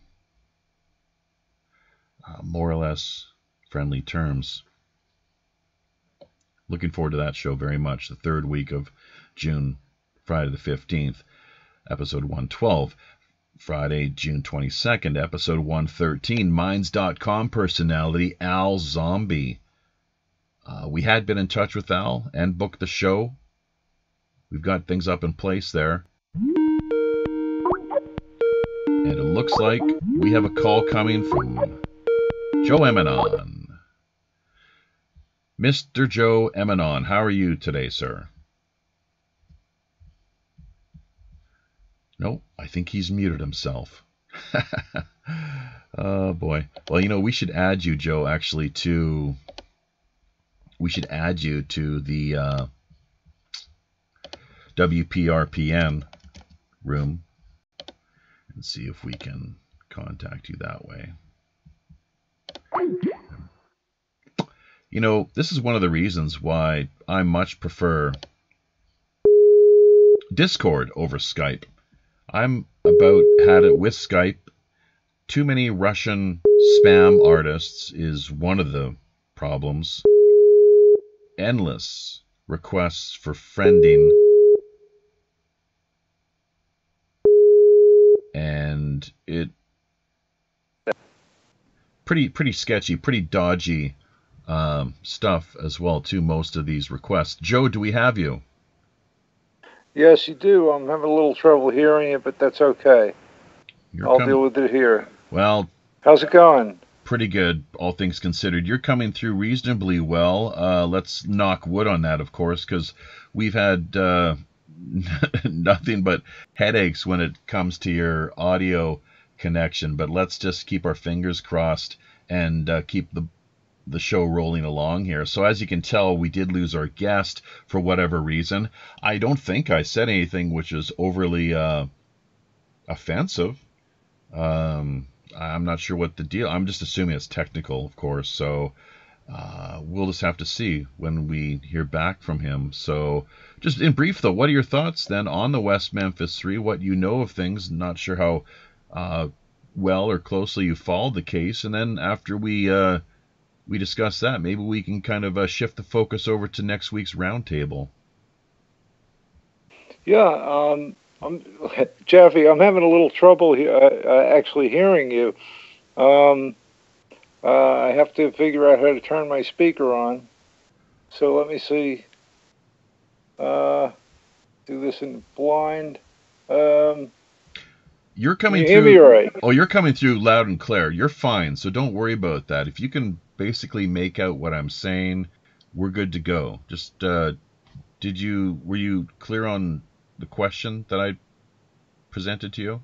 more or less friendly terms. Looking forward to that show very much. The third week of June, Friday the 15th, episode 112. Friday, June 22nd, episode 113, Minds.com personality Al Zombie. We had been in touch with Al and booked the show. We've got things up in place there. And it looks like we have a call coming from Joe Emanon. Mr. Joe Emanon, how are you today, sir? No, I think he's muted himself. Oh, boy. Well, you know, we should add you, Joe, actually, to... We should add you to the WPRPN room and see if we can contact you that way. You know, this is one of the reasons why I much prefer Discord over Skype. I'm about had it with Skype. Too many Russian spam artists is one of the problems. Endless requests for friending. And it pretty sketchy, pretty dodgy stuff as well too, most of these requests. Joe, do we have you? Yes, you do. I'm having a little trouble hearing you, but that's okay. I'll deal with it here. Well, how's it going? Pretty good, all things considered. You're coming through reasonably well. Let's knock wood on that, of course, because we've had nothing but headaches when it comes to your audio connection. But let's just keep our fingers crossed and keep the show rolling along here. So as you can tell, we did lose our guest for whatever reason. I don't think I said anything which is overly offensive. I'm not sure what the deal. I'm just assuming it's technical, of course. So we'll just have to see when we hear back from him. So just in brief, though, what are your thoughts then on the West Memphis 3? What you know of things? Not sure how well or closely you followed the case. And then after we discuss that, maybe we can kind of shift the focus over to next week's roundtable. Yeah, Jeffy, I'm having a little trouble actually hearing you. I have to figure out how to turn my speaker on. So let me see. Do this in blind. You're coming through. Hear me all right? Oh, you're coming through loud and clear. You're fine, so don't worry about that. If you can basically make out what I'm saying, we're good to go. Just were you clear on the question that I presented to you?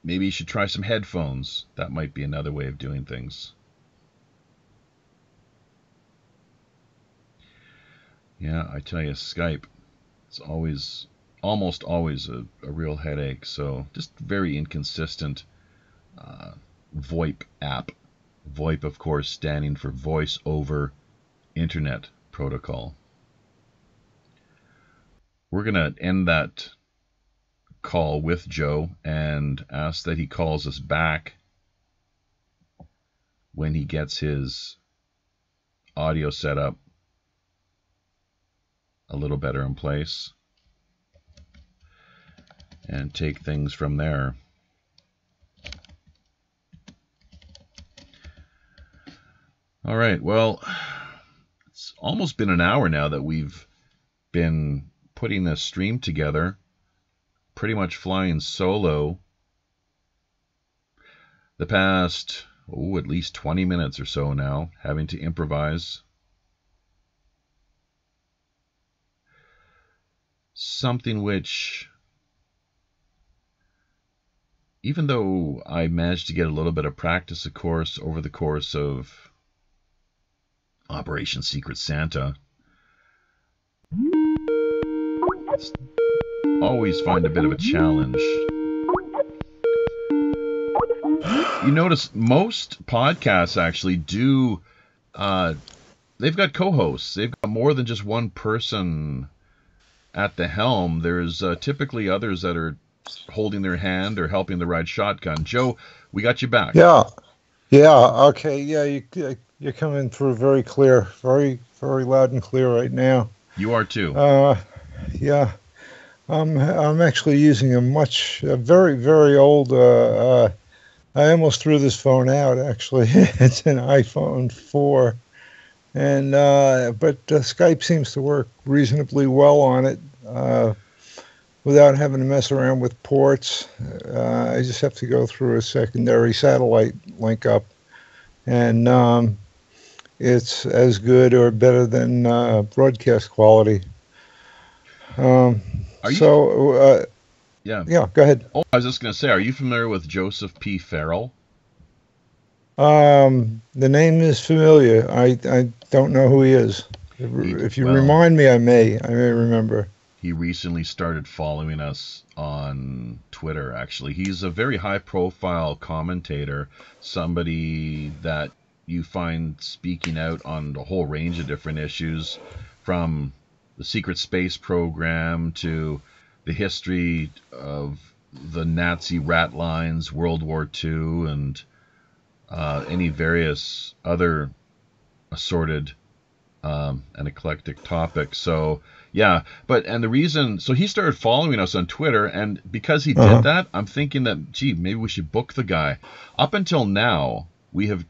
Maybe you should try some headphones. That might be another way of doing things. Yeah, I tell you, Skype, it's almost always a real headache. So just very inconsistent VoIP app. VoIP, of course, standing for Voice over Internet Protocol. We're going to end that call with Joe and ask that he calls us back when he gets his audio set up a little better in place. and take things from there. All right, well, it's almost been an hour now that we've been putting this stream together, pretty much flying solo. The past, at least 20 minutes or so now, having to improvise. Something which, even though I managed to get a little bit of practice, of course, over the course of Operation Secret Santa, always find a bit of a challenge. You notice most podcasts actually do, they've got co-hosts. They've got more than just one person at the helm. There's typically others that are holding their hand or helping to ride shotgun. Joe, we got you back. Yeah, okay, yeah, you're coming through very clear, very, very loud and clear right now. You are too. Yeah, I'm actually using a very, very old. I almost threw this phone out. Actually, it's an iPhone 4, and but Skype seems to work reasonably well on it without having to mess around with ports. I just have to go through a secondary satellite link up, and it's as good or better than broadcast quality. Yeah, go ahead. Oh, I was just going to say, are you familiar with Joseph P. Farrell? The name is familiar. I don't know who he is. If you remind me, I may remember. He recently started following us on Twitter, actually. He's a very high-profile commentator, somebody that you find speaking out on a whole range of different issues, from the secret space program to the history of the Nazi rat lines, World War II, and any various other assorted and eclectic topics. So yeah, and the reason, so he started following us on Twitter, and because he did that, I'm thinking that, gee, maybe we should book the guy. Up until now, we've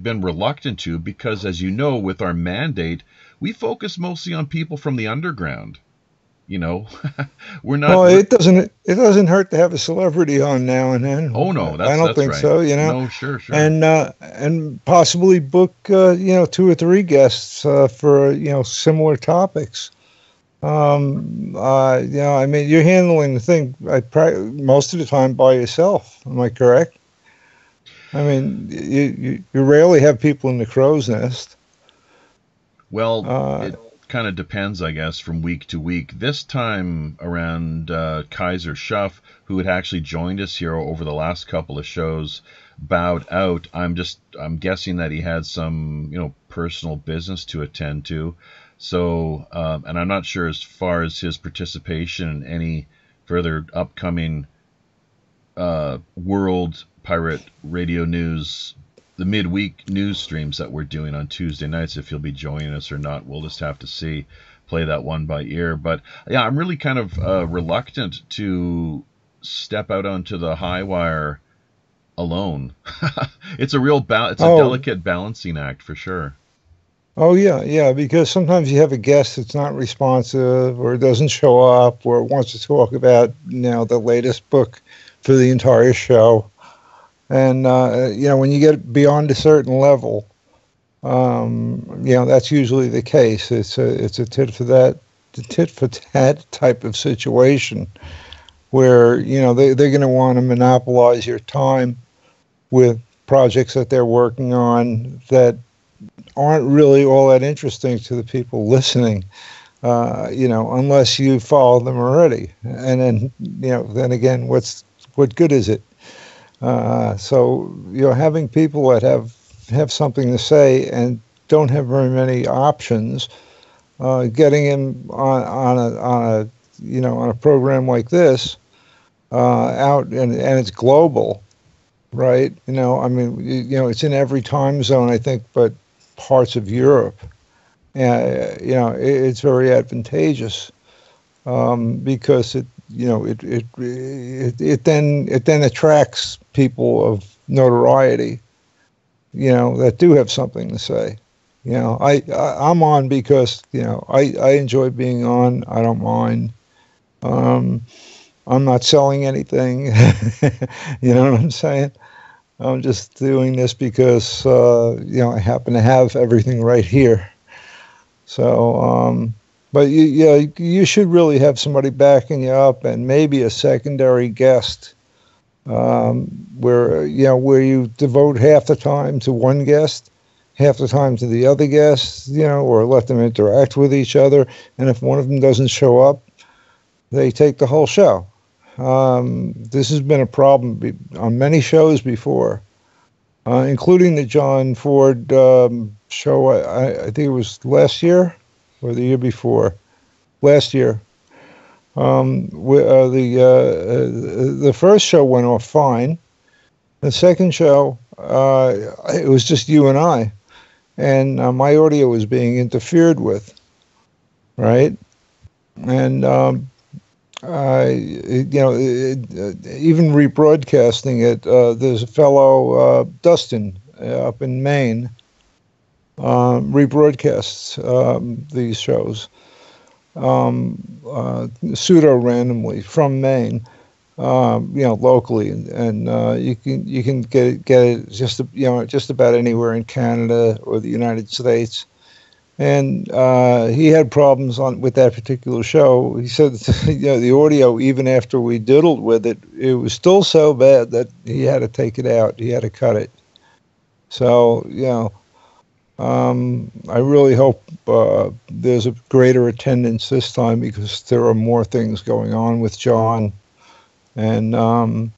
been reluctant to, because as you know, with our mandate, we focus mostly on people from the underground. You know, we're not. Well, it doesn't hurt to have a celebrity on now and then. Oh no, I don't think right. so. You know, no, sure, and possibly book 2 or 3 guests for similar topics. I mean, you're handling the thing most of the time by yourself. Am I correct? I mean, you rarely have people in the crow's nest. Well, it kind of depends, I guess, from week to week. This time around, Kaiser Schuff, who had actually joined us here over the last couple of shows, bowed out. I'm guessing that he had some, personal business to attend to. So, and I'm not sure as far as his participation in any further upcoming World Pirate Radio News, the midweek news streams that we're doing on Tuesday nights, if he'll be joining us or not. We'll just have to see, play that one by ear. But yeah, I'm really kind of reluctant to step out onto the high wire alone. It's a real it's a delicate balancing act for sure. Oh yeah, because sometimes you have a guest that's not responsive or doesn't show up or wants to talk about the latest book for the entire show. And, when you get beyond a certain level, that's usually the case. It's a tit for tat type of situation where, they're going to want to monopolize your time with projects that they're working on that aren't really all that interesting to the people listening, unless you follow them already. And then, then again, what good is it? So having people that have something to say and don't have very many options, getting them on a program like this out, and it's global, right? It's in every time zone, I think, but parts of Europe. It's very advantageous because it then attracts people of notoriety, that do have something to say. I'm on because I enjoy being on. I don't mind. I'm not selling anything. You know what I'm saying? I'm just doing this because I happen to have everything right here. So, but you should really have somebody backing you up, and maybe a secondary guest, where you devote half the time to one guest, half the time to the other guest, or let them interact with each other. And if one of them doesn't show up, they take the whole show. This has been a problem on many shows before, including the John Ford show. I think it was last year or the year before. Last year. The first show went off fine. The second show, it was just you and I, and my audio was being interfered with, right? And even rebroadcasting it, there's a fellow, Dustin, up in Maine, rebroadcasts these shows pseudo randomly from Maine, locally, and you can get it just about anywhere in Canada or the United States. And he had problems with that particular show. He said the audio, even after we diddled with it, it was still so bad that he had to take it out. He had to cut it. So I really hope there's a greater attendance this time, because there are more things going on with John, and with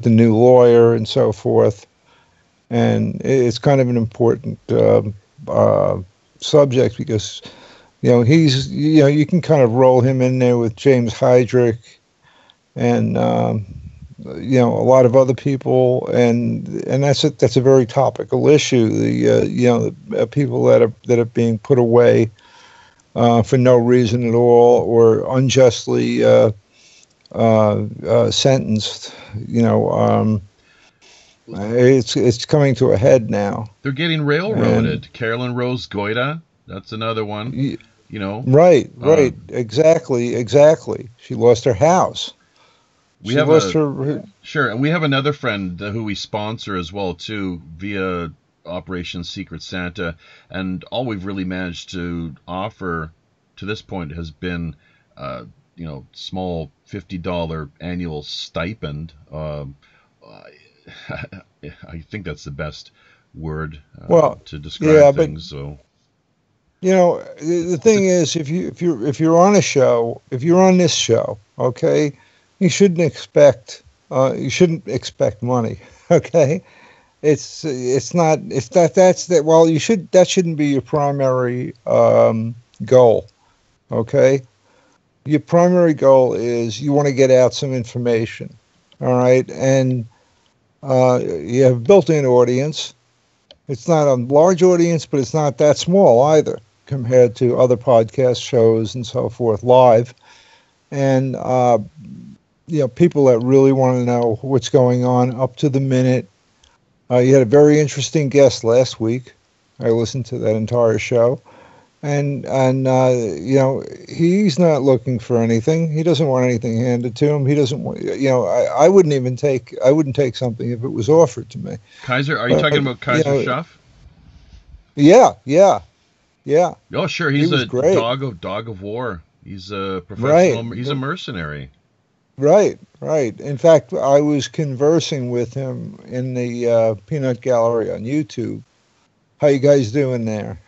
the new lawyer and so forth. And it's kind of an important subject, because he's you can kind of roll him in there with James Heydrich and a lot of other people, and that's a very topical issue. The people that are being put away for no reason at all, or unjustly sentenced. It's coming to a head now. They're getting railroaded. Carolyn Rose Goida, that's another one. Right, exactly. She lost her house. Sure, and we have another friend who we sponsor as well too, via Operation Secret Santa, and all we've really managed to offer to this point has been small $50 annual stipend. I think that's the best word to describe things. So the thing is, if you're on a show, if you're on this show, okay, you shouldn't expect money, okay? That shouldn't be your primary goal, okay? Your primary goal is you want to get out some information, all right? And you have a built-in audience. It's not a large audience, but it's not that small either compared to other podcast shows and so forth live. And people that really want to know what's going on up to the minute. You had a very interesting guest last week. I listened to that entire show, and he's not looking for anything. He doesn't want anything handed to him. He doesn't want. I wouldn't take something if it was offered to me. Kaiser, are you talking about Kaiser Schuff? Yeah. Oh, sure. He's a great dog of war. He's a professional. Right. He's a mercenary. Right. In fact, I was conversing with him in the Peanut Gallery on YouTube. How you guys doing there?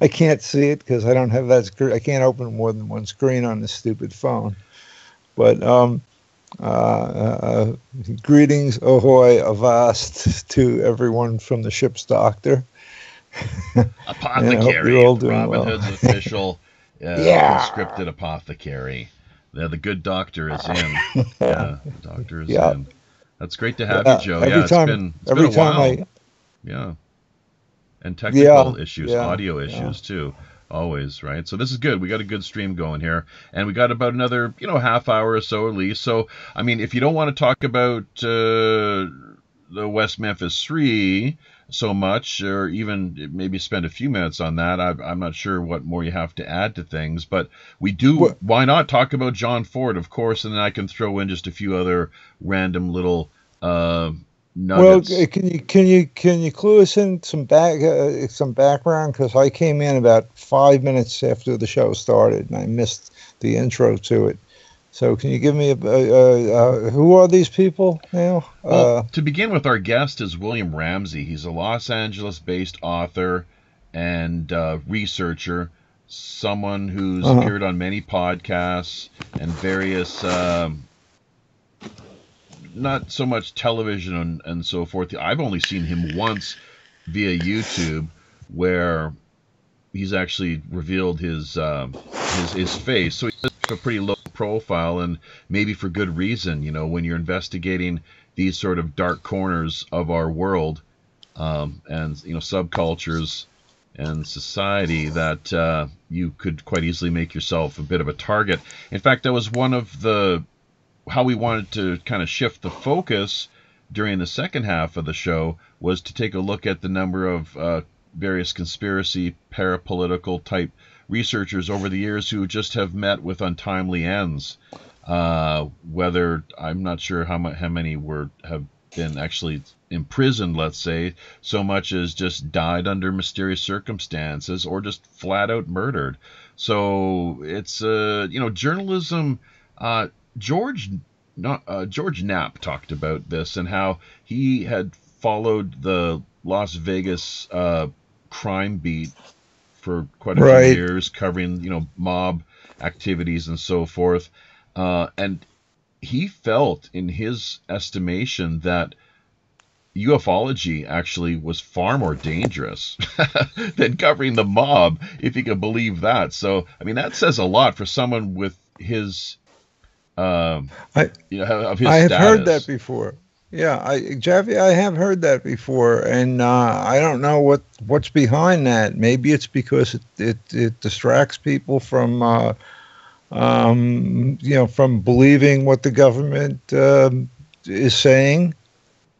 I can't see it because I don't have that screen. I can't open more than one screen on this stupid phone. But greetings, ahoy, avast to everyone from the ship's doctor. Apothecary, Robin Hood's official conscripted apothecary. The good doctor is in. The doctor is in. That's great to have you, Joe. It's been a while. And technical issues, audio issues too. always, right? So this is good. We got a good stream going here, and we got about another, half hour or so at least. So, I mean, if you don't want to talk about the West Memphis 3 so much, or even maybe spend a few minutes on that, I'm not sure what more you have to add to things, but we do. Why not talk about John Ford, of course, and then I can throw in just a few other random little nuggets. Well, can you clue us in some background, because I came in about 5 minutes after the show started and I missed the intro to it. So can you give me who are these people now? Well, to begin with, our guest is William Ramsey. He's a Los Angeles-based author and researcher, someone who's appeared on many podcasts and various, not so much television and so forth. I've only seen him once via YouTube, where he's actually revealed his face. So he's a pretty low profile, and maybe for good reason. When you're investigating these sort of dark corners of our world, and subcultures and society, that you could quite easily make yourself a bit of a target. In fact, that was one of how we wanted to kind of shift the focus during the second half of the show, was to take a look at the number of various conspiracy, parapolitical type researchers over the years who just have met with untimely ends. Whether, I'm not sure how many have been actually imprisoned, let's say, so much as just died under mysterious circumstances, or just flat out murdered. So it's journalism. George Knapp talked about this, and how he had followed the Las Vegas crime beat for quite a few years, covering mob activities and so forth, and he felt, in his estimation, that ufology actually was far more dangerous than covering the mob, if you can believe that. So, I mean, that says a lot for someone with his of his I have status. heard that before. Yeah, Jeffy, I have heard that before, and I don't know what's behind that. Maybe it's because it distracts people from from believing what the government is saying.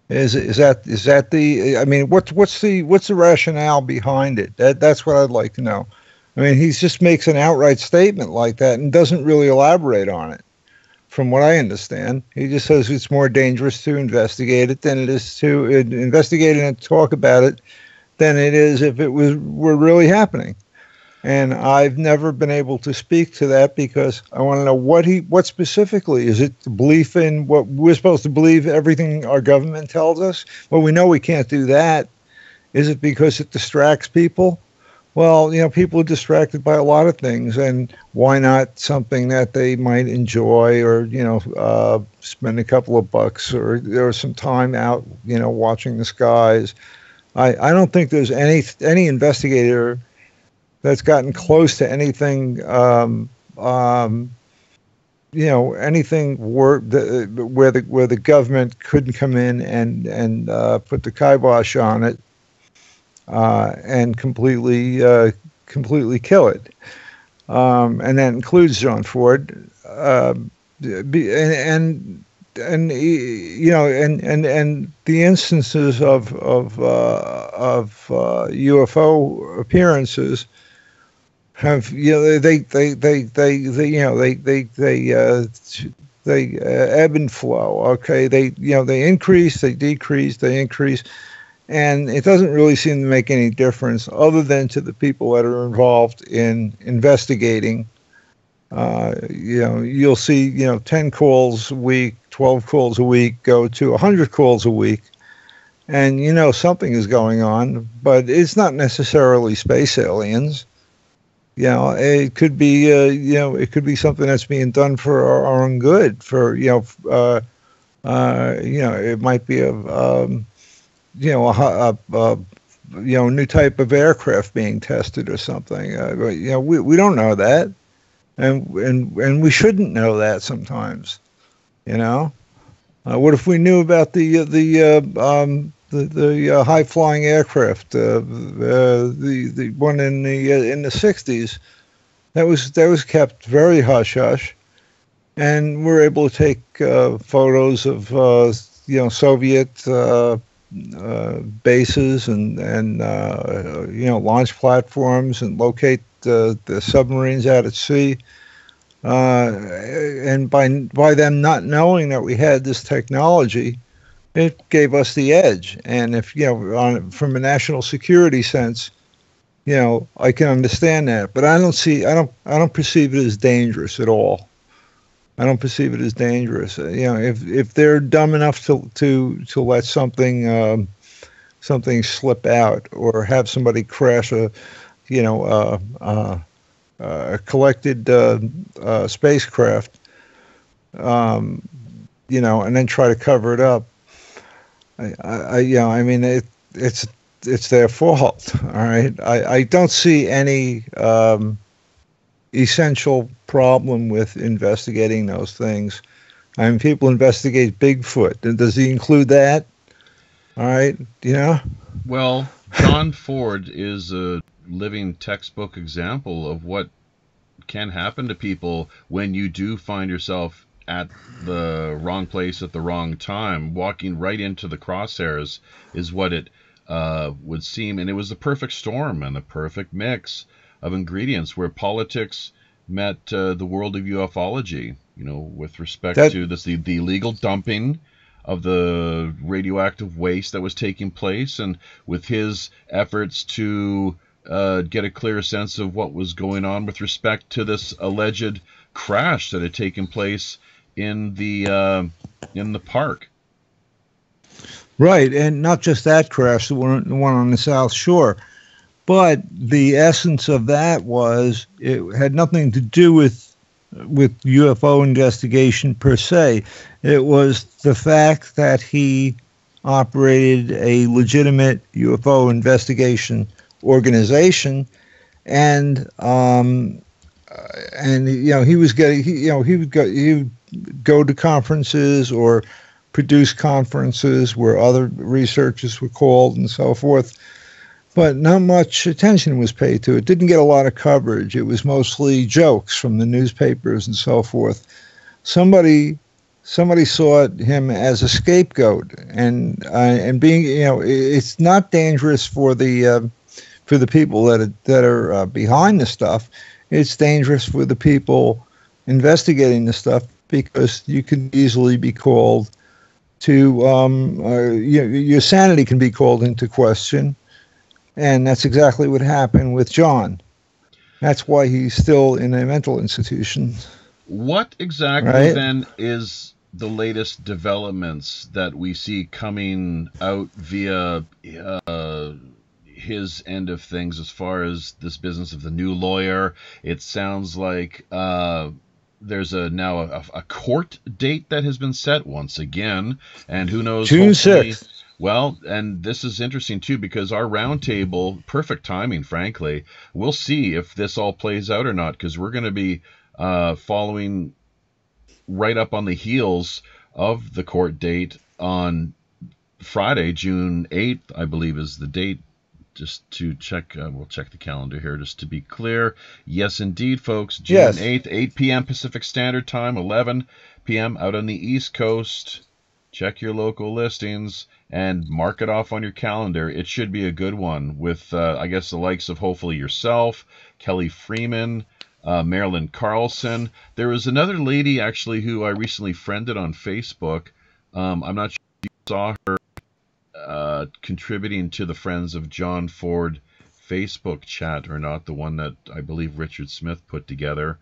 Is that the? I mean, what's the rationale behind it? That's what I'd like to know. I mean, he just makes an outright statement like that and doesn't really elaborate on it. From what I understand, he just says it's more dangerous to investigate it than it is to investigate it and talk about it than it is if it were really happening. And I've never been able to speak to that, because I want to know what specifically is it. The belief in what we're supposed to believe, everything our government tells us? Well, we know we can't do that. Is it because it distracts people? Well, people are distracted by a lot of things, and why not something that they might enjoy, or, spend a couple of bucks or some time out, watching the skies. I don't think there's any investigator that's gotten close to anything, anything where the government couldn't come in and put the kibosh on it. And completely kill it, and that includes John Ford, and the instances of UFO appearances have they ebb and flow. Okay, they increase, they decrease, they increase. And it doesn't really seem to make any difference, other than to the people that are involved in investigating. You'll see, 10 calls a week, 12 calls a week go to 100 calls a week. And, something is going on, but it's not necessarily space aliens. It could be, it could be something that's being done for our own good. It might be a new type of aircraft being tested or something. We don't know that, and we shouldn't know that sometimes. What if we knew about the the high flying aircraft, the one in the 60s, that was kept very hush hush, and we're able to take photos of Soviet bases and launch platforms and locate the submarines out at sea. And by them not knowing that we had this technology, it gave us the edge. And if from a national security sense, I can understand that, but I don't perceive it as dangerous at all. I don't perceive it as dangerous. If they're dumb enough to let something slip out, or have somebody crash a collected spacecraft, and then try to cover it up, it's their fault. All right. I don't see any essential problem with investigating those things. I mean, people investigate Bigfoot. Does he include that? All right. Well, John Ford is a living textbook example of what can happen to people when you do find yourself at the wrong place at the wrong time. Walking right into the crosshairs is what it would seem, and it was the perfect storm and the perfect mix of ingredients where politics met the world of ufology, with respect to this, the illegal dumping of the radioactive waste that was taking place, and with his efforts to get a clear sense of what was going on with respect to this alleged crash that had taken place in the park. Right, and not just that crash, the one on the South Shore, but the essence of that was it had nothing to do with UFO investigation per se. It was the fact that he operated a legitimate UFO investigation organization, and he was getting he would go to conferences or produce conferences where other researchers were called and so forth, but not much attention was paid to it. Didn't get a lot of coverage. It was mostly jokes from the newspapers and so forth. Somebody saw him as a scapegoat, and being it's not dangerous for the people that are behind the stuff. It's dangerous for the people investigating the stuff, because you can easily be called to your sanity can be called into question, and that's exactly what happened with John. That's why he's still in a mental institution. What exactly then is the latest developments that we see coming out via his end of things as far as this business of the new lawyer? It sounds like there's now a court date that has been set once again, and who knows, June 6th. Well, and this is interesting too, because our roundtable, perfect timing, frankly. We'll see if this all plays out or not, because we're going to be following right up on the heels of the court date on Friday, June 8th, I believe is the date. Just to check, we'll check the calendar here just to be clear. Yes, indeed, folks. June 8th, 8 p.m. Pacific Standard Time, 11 p.m. out on the East Coast. Check your local listings and mark it off on your calendar. It should be a good one with, I guess, the likes of hopefully yourself, Kelly Freeman, Marilyn Carlson. There was another lady, actually, who I recently friended on Facebook. I'm not sure if you saw her contributing to the Friends of John Ford Facebook chat or not, the one that I believe Richard Smith put together.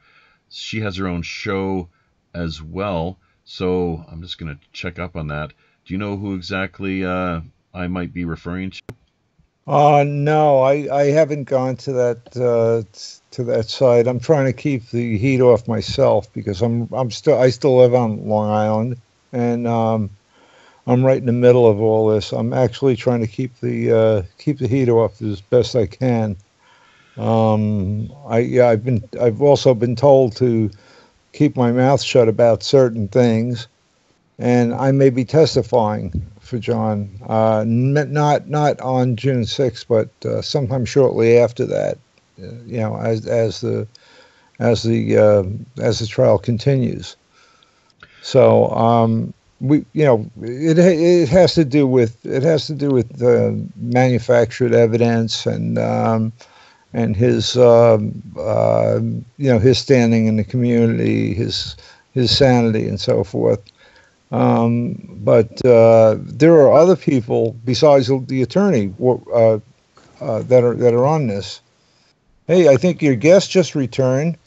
She has her own show as well, so I'm just going to check up on that. Do you know who exactly I might be referring to? No, I haven't gone to that site. I'm trying to keep the heat off myself, because I still live on Long Island, and I'm right in the middle of all this. I'm actually trying to keep the heat off as best I can. I've also been told to keep my mouth shut about certain things, and I may be testifying for John, not on June 6th, but sometime shortly after that. As the trial continues. So it has to do with manufactured evidence and his his standing in the community, his sanity, and so forth. But there are other people besides the attorney that are on this. Hey, I think your guest just returned.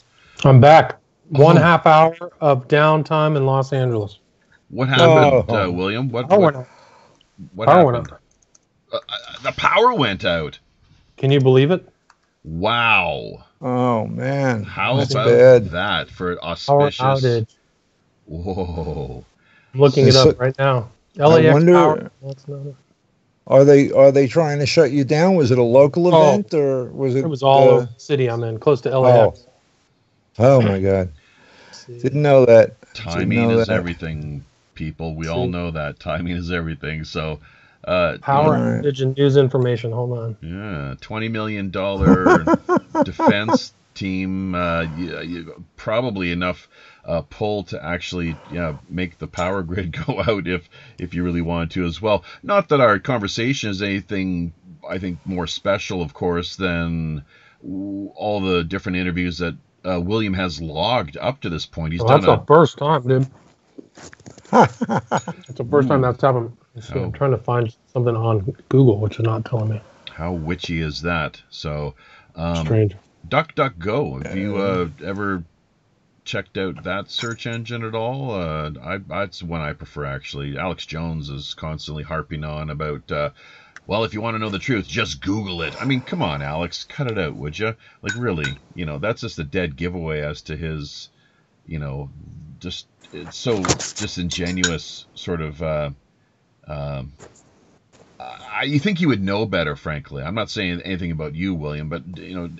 I'm back. 1.5 hour of downtime in Los Angeles. What happened, William? What happened? The power went out. Can you believe it? Wow. Oh, man. How That's about bad. that for auspicious? Power outage. Whoa. I'm looking it up right now. LAX power. That's not it. Are they trying to shut you down? Was it a local event or was it? It was all over the city I'm in, close to LAX. Oh my God! Didn't know that. Timing is everything, people. We all know that timing is everything. So, power outage and news information. Hold on. Yeah, $20 million defense team. Probably enough pull to actually make the power grid go out if you really wanted to as well. Not that our conversation is anything, I think, more special, of course, than all the different interviews that William has logged up to this point. He's done that's the first time, dude. It's the first time that's happened. So I'm trying to find something on Google, which is not telling me. How witchy is that? So, strange. DuckDuckGo. Have you ever checked out that search engine at all? That's one I prefer, actually. Alex Jones is constantly harping on about, well, if you want to know the truth, just Google it. I mean, come on, Alex, cut it out, would you? Like, really, that's just a dead giveaway as to his, just it's so disingenuous sort of. You think he would know better, frankly. I'm not saying anything about you, William, but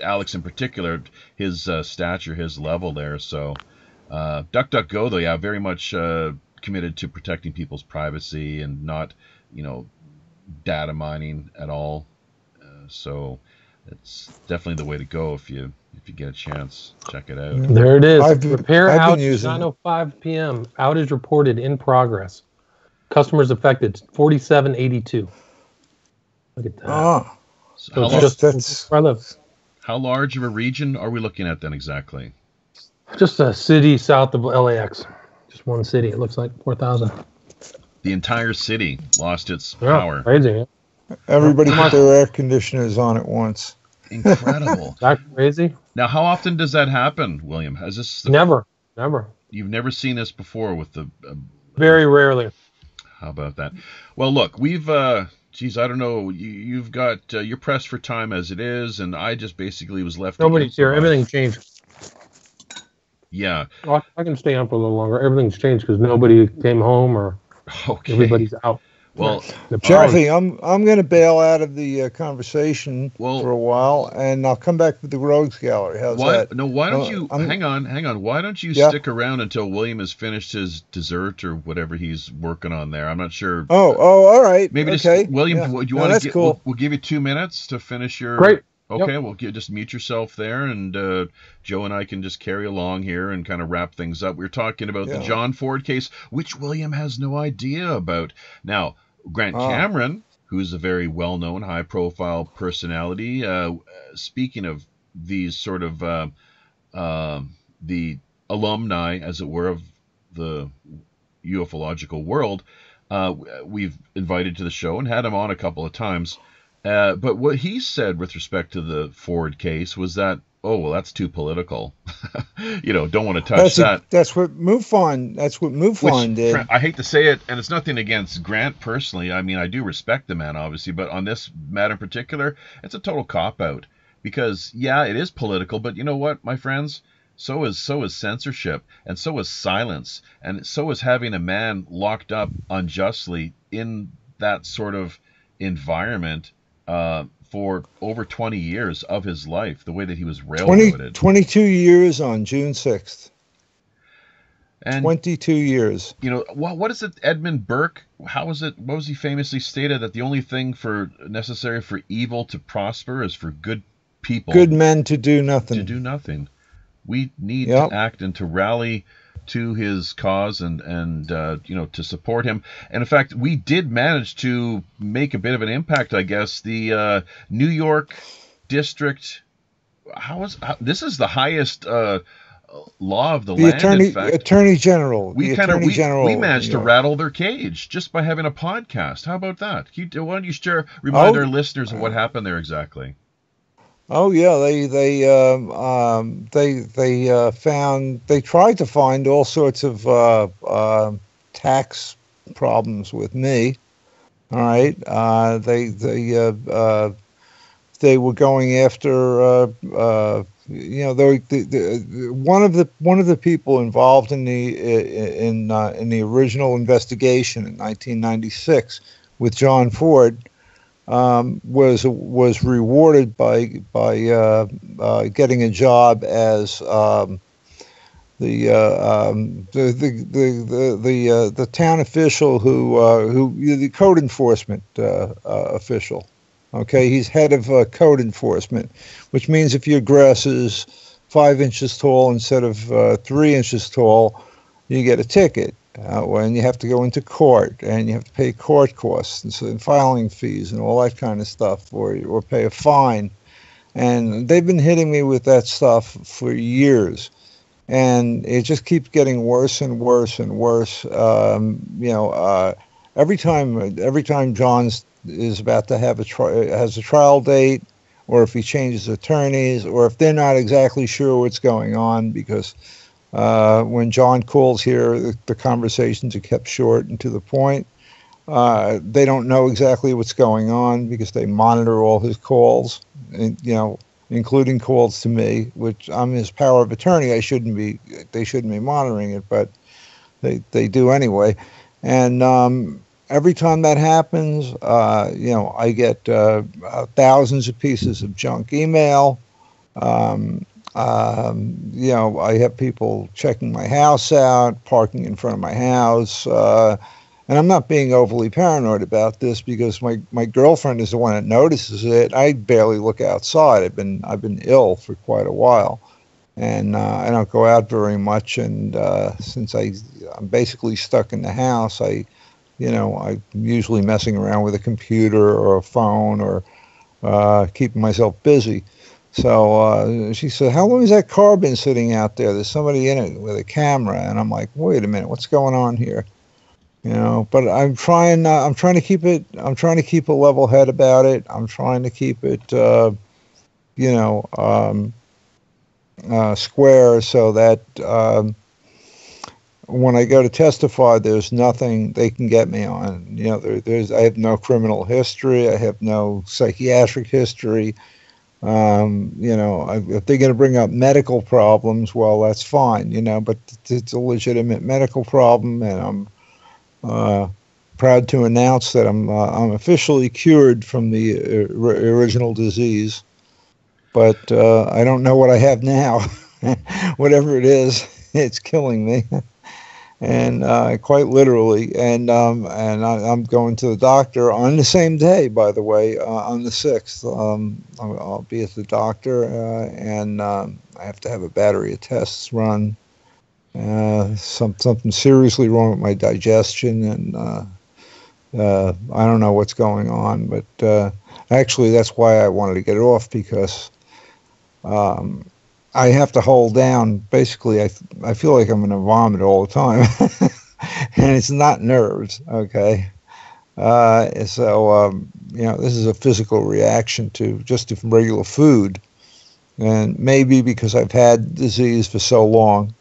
Alex in particular, his stature, his level there. So, DuckDuckGo, though, very much committed to protecting people's privacy and not, data mining at all. So, it's definitely the way to go if you get a chance. Check it out. There it is. Repair outage 9:05 p.m. Outage reported in progress. Customers affected 4782. Look at that. How large of a region are we looking at then exactly? Just a city south of LAX. Just one city. It looks like 4,000. The entire city lost its power. Crazy. Yeah? Everybody put their air conditioners on at once. Incredible. That crazy? Now, how often does that happen, William? Has this never? You've never seen this before with the very rarely. How about that? Well, look, we've I don't know. You've got you're pressed for time as it is, and I just basically was left. Nobody's here. Everything changed. Yeah. Well, I can stay on for a little longer. Everything's changed because nobody came home or everybody's out. Well, Jeffy, I'm going to bail out of the conversation for a while, and I'll come back with the Rogues Gallery. How's that? No, why don't you hang on? Why don't you stick around until William has finished his dessert or whatever he's working on there? I'm not sure. Oh, all right. Maybe okay. Just, William, do you want to get? Cool. We'll give you 2 minutes to finish your. Great. Okay, well, just mute yourself there, and Joe and I can just carry along here and kind of wrap things up. We're talking about the John Ford case, which William has no idea about. Now, Grant Cameron, who's a very well-known, high-profile personality, speaking of these sort of the alumni, as it were, of the ufological world, we've invited to the show and had him on a couple of times. But what he said with respect to the Ford case was that, that's too political. Don't want to touch that. That's what MUFON did. I hate to say it, and it's nothing against Grant personally. I mean, I do respect the man, obviously, but on this matter in particular, it's a total cop-out. Because, it is political, but you know what, my friends? So is censorship, and so is silence, and so is having a man locked up unjustly in that sort of environment for over 20 years of his life, the way that he was railroaded. 22 years on June 6th. And 22 years. You know, what is it, Edmund Burke? How was it? What was he famously stated, that the only thing necessary for evil to prosper is for good people, good men, to do nothing. To do nothing. We need Yep. to act and to rally to his cause and you know, to support him. And in fact, we did manage to make a bit of an impact, I guess. The New York district. This is the highest law of the land. Attorney General. We managed to rattle their cage just by having a podcast. How about that? Why don't you remind our listeners of what happened there exactly? Oh yeah, they tried to find all sorts of tax problems with me. All right, they were going after you know, one of the people involved in the original investigation in 1996 with John Ford was rewarded by getting a job as the town official who the code enforcement official. Okay, he's head of code enforcement, which means if your grass is 5 inches tall instead of 3 inches tall, you get a ticket. When you have to go into court and you have to pay court costs and filing fees and all that kind of stuff, or pay a fine. And they've been hitting me with that stuff for years, and it just keeps getting worse and worse and worse. You know, every time John's is about to have has a trial date, or if he changes attorneys, or if they're not exactly sure what's going on, because when John calls here, the conversations are kept short and to the point. They don't know exactly what's going on because they monitor all his calls, and, you know, including calls to me, which I'm his power of attorney. They shouldn't be monitoring it, but they do anyway. And every time that happens, you know, I get thousands of pieces of junk email. You know, I have people checking my house out, parking in front of my house. And I'm not being overly paranoid about this because my girlfriend is the one that notices it. I barely look outside. I've been ill for quite a while, and I don't go out very much. And since I'm basically stuck in the house, I'm usually messing around with a computer or a phone or keeping myself busy. So she said, "How long has that car been sitting out there? There's somebody in it with a camera." And I'm like, "Wait a minute, what's going on here?" You know, but I'm trying to keep a level head about it. I'm trying to keep it, square, so that when I go to testify, there's nothing they can get me on. You know, I have no criminal history. I have no psychiatric history. You know, if they're going to bring up medical problems, well, that's fine, you know, but it's a legitimate medical problem, and I'm proud to announce that I'm officially cured from the original disease, but I don't know what I have now. Whatever it is, it's killing me, and quite literally. And I'm going to the doctor on the same day, by the way, on the 6th. I'll be at the doctor, and I have to have a battery of tests run. Something seriously wrong with my digestion, and I don't know what's going on, but actually that's why I wanted to get it off, because I have to hold down. Basically, I feel like I'm going to vomit all the time, and it's not nerves, okay? So you know, this is a physical reaction to just regular food, and maybe because I've had disease for so long.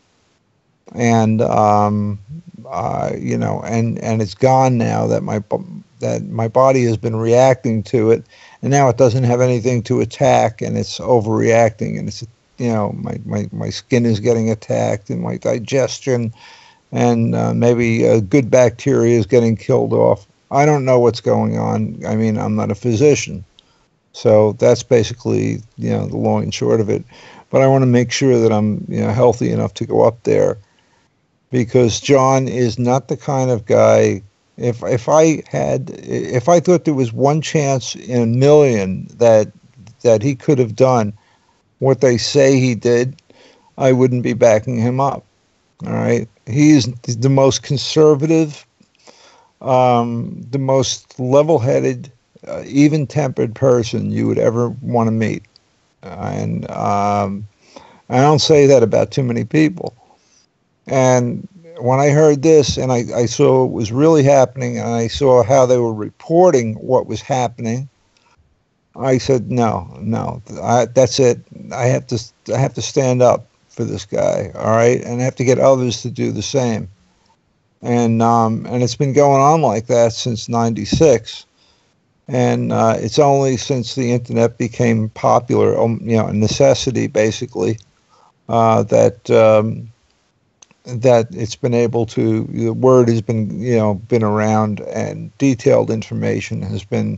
And you know, and it's gone now, that my body has been reacting to it, and now it doesn't have anything to attack, and it's overreacting, and it's, you know, my skin is getting attacked, and my digestion, and maybe good bacteria is getting killed off. I don't know what's going on. I mean, I'm not a physician, so that's basically, you know, the long and short of it. But I want to make sure that I'm, you know, healthy enough to go up there because John is not the kind of guy. If I thought there was one chance in a million that he could have done what they say he did, I wouldn't be backing him up. All right, he's the most conservative, the most level-headed, even-tempered person you would ever want to meet, and I don't say that about too many people. And when I heard this and I saw what was really happening, and I saw how they were reporting what was happening, I said, no, that's it. I have to stand up for this guy, all right, and I have to get others to do the same. And it's been going on like that since '96, and it's only since the internet became popular, a necessity basically, that it's been able to. The word has been around, and detailed information has been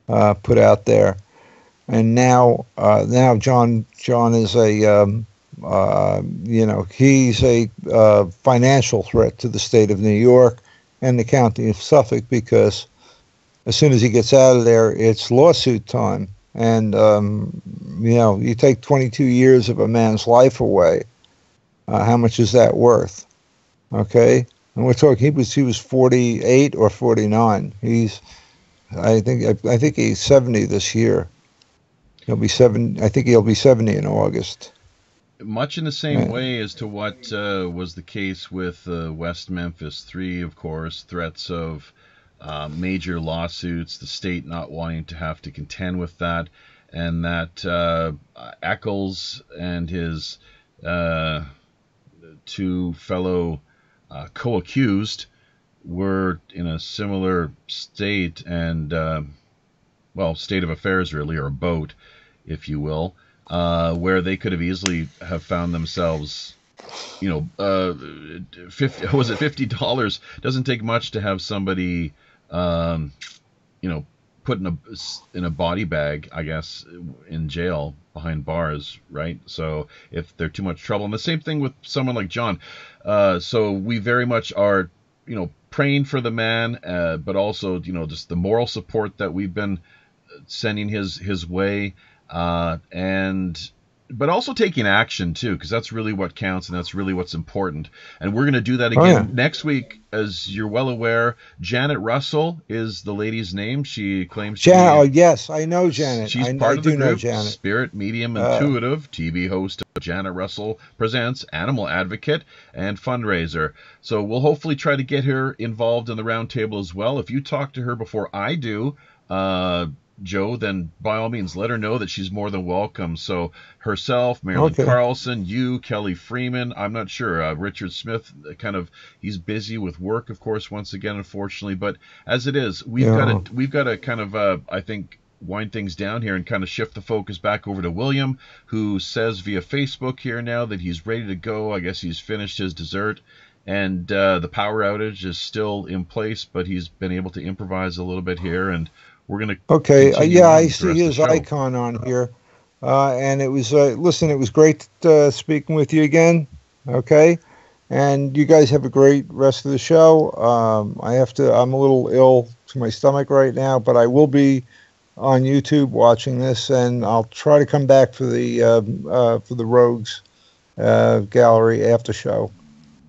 put out there. And now John is he's a financial threat to the state of New York and the county of Suffolk, because as soon as he gets out of there, it's lawsuit time. And you take 22 years of a man's life away. How much is that worth? Okay, and we're talking he was 48 or 49. I think he's 70 this year. He'll be 7. I think he'll be 70 in August. Much in the same way as to what was the case with West Memphis 3, of course, threats of major lawsuits, the state not wanting to have to contend with that, and that Eccles and his two fellow co-accused were in a similar state and, state of affairs really, or a boat, if you will, where they could have easily have found themselves, $50 doesn't take much to have somebody, put in a body bag, I guess, in jail behind bars, right? So if they're too much trouble, and the same thing with someone like John. So we very much are, praying for the man, but also, just the moral support that we've been sending his way, but also taking action too, because that's really what counts and that's really what's important. And we're going to do that again next week. As you're well aware, Janet Russell is the lady's name. She claims to be, oh yes, I know Janet. She's part of the group, Spirit Medium Intuitive, TV host of Janet Russell Presents, Animal Advocate, and fundraiser. So we'll hopefully try to get her involved in the roundtable as well. If you talk to her before I do, Joe, then by all means let her know that she's more than welcome. So herself, Marilyn Carlson, you, Kelly Freeman, I'm not sure, Richard Smith, he's busy with work, of course, once again, unfortunately. But as it is, we've got to kind of I think wind things down here and kind of shift the focus back over to William, who says via Facebook here now that he's ready to go. I guess he's finished his dessert, and the power outage is still in place, but he's been able to improvise a little bit here, and we're going to I see his icon on here, and it was listen, it was great speaking with you again. Okay, and you guys have a great rest of the show. I'm a little ill to my stomach right now, but I will be on YouTube watching this, and I'll try to come back for the Rogues Gallery after show.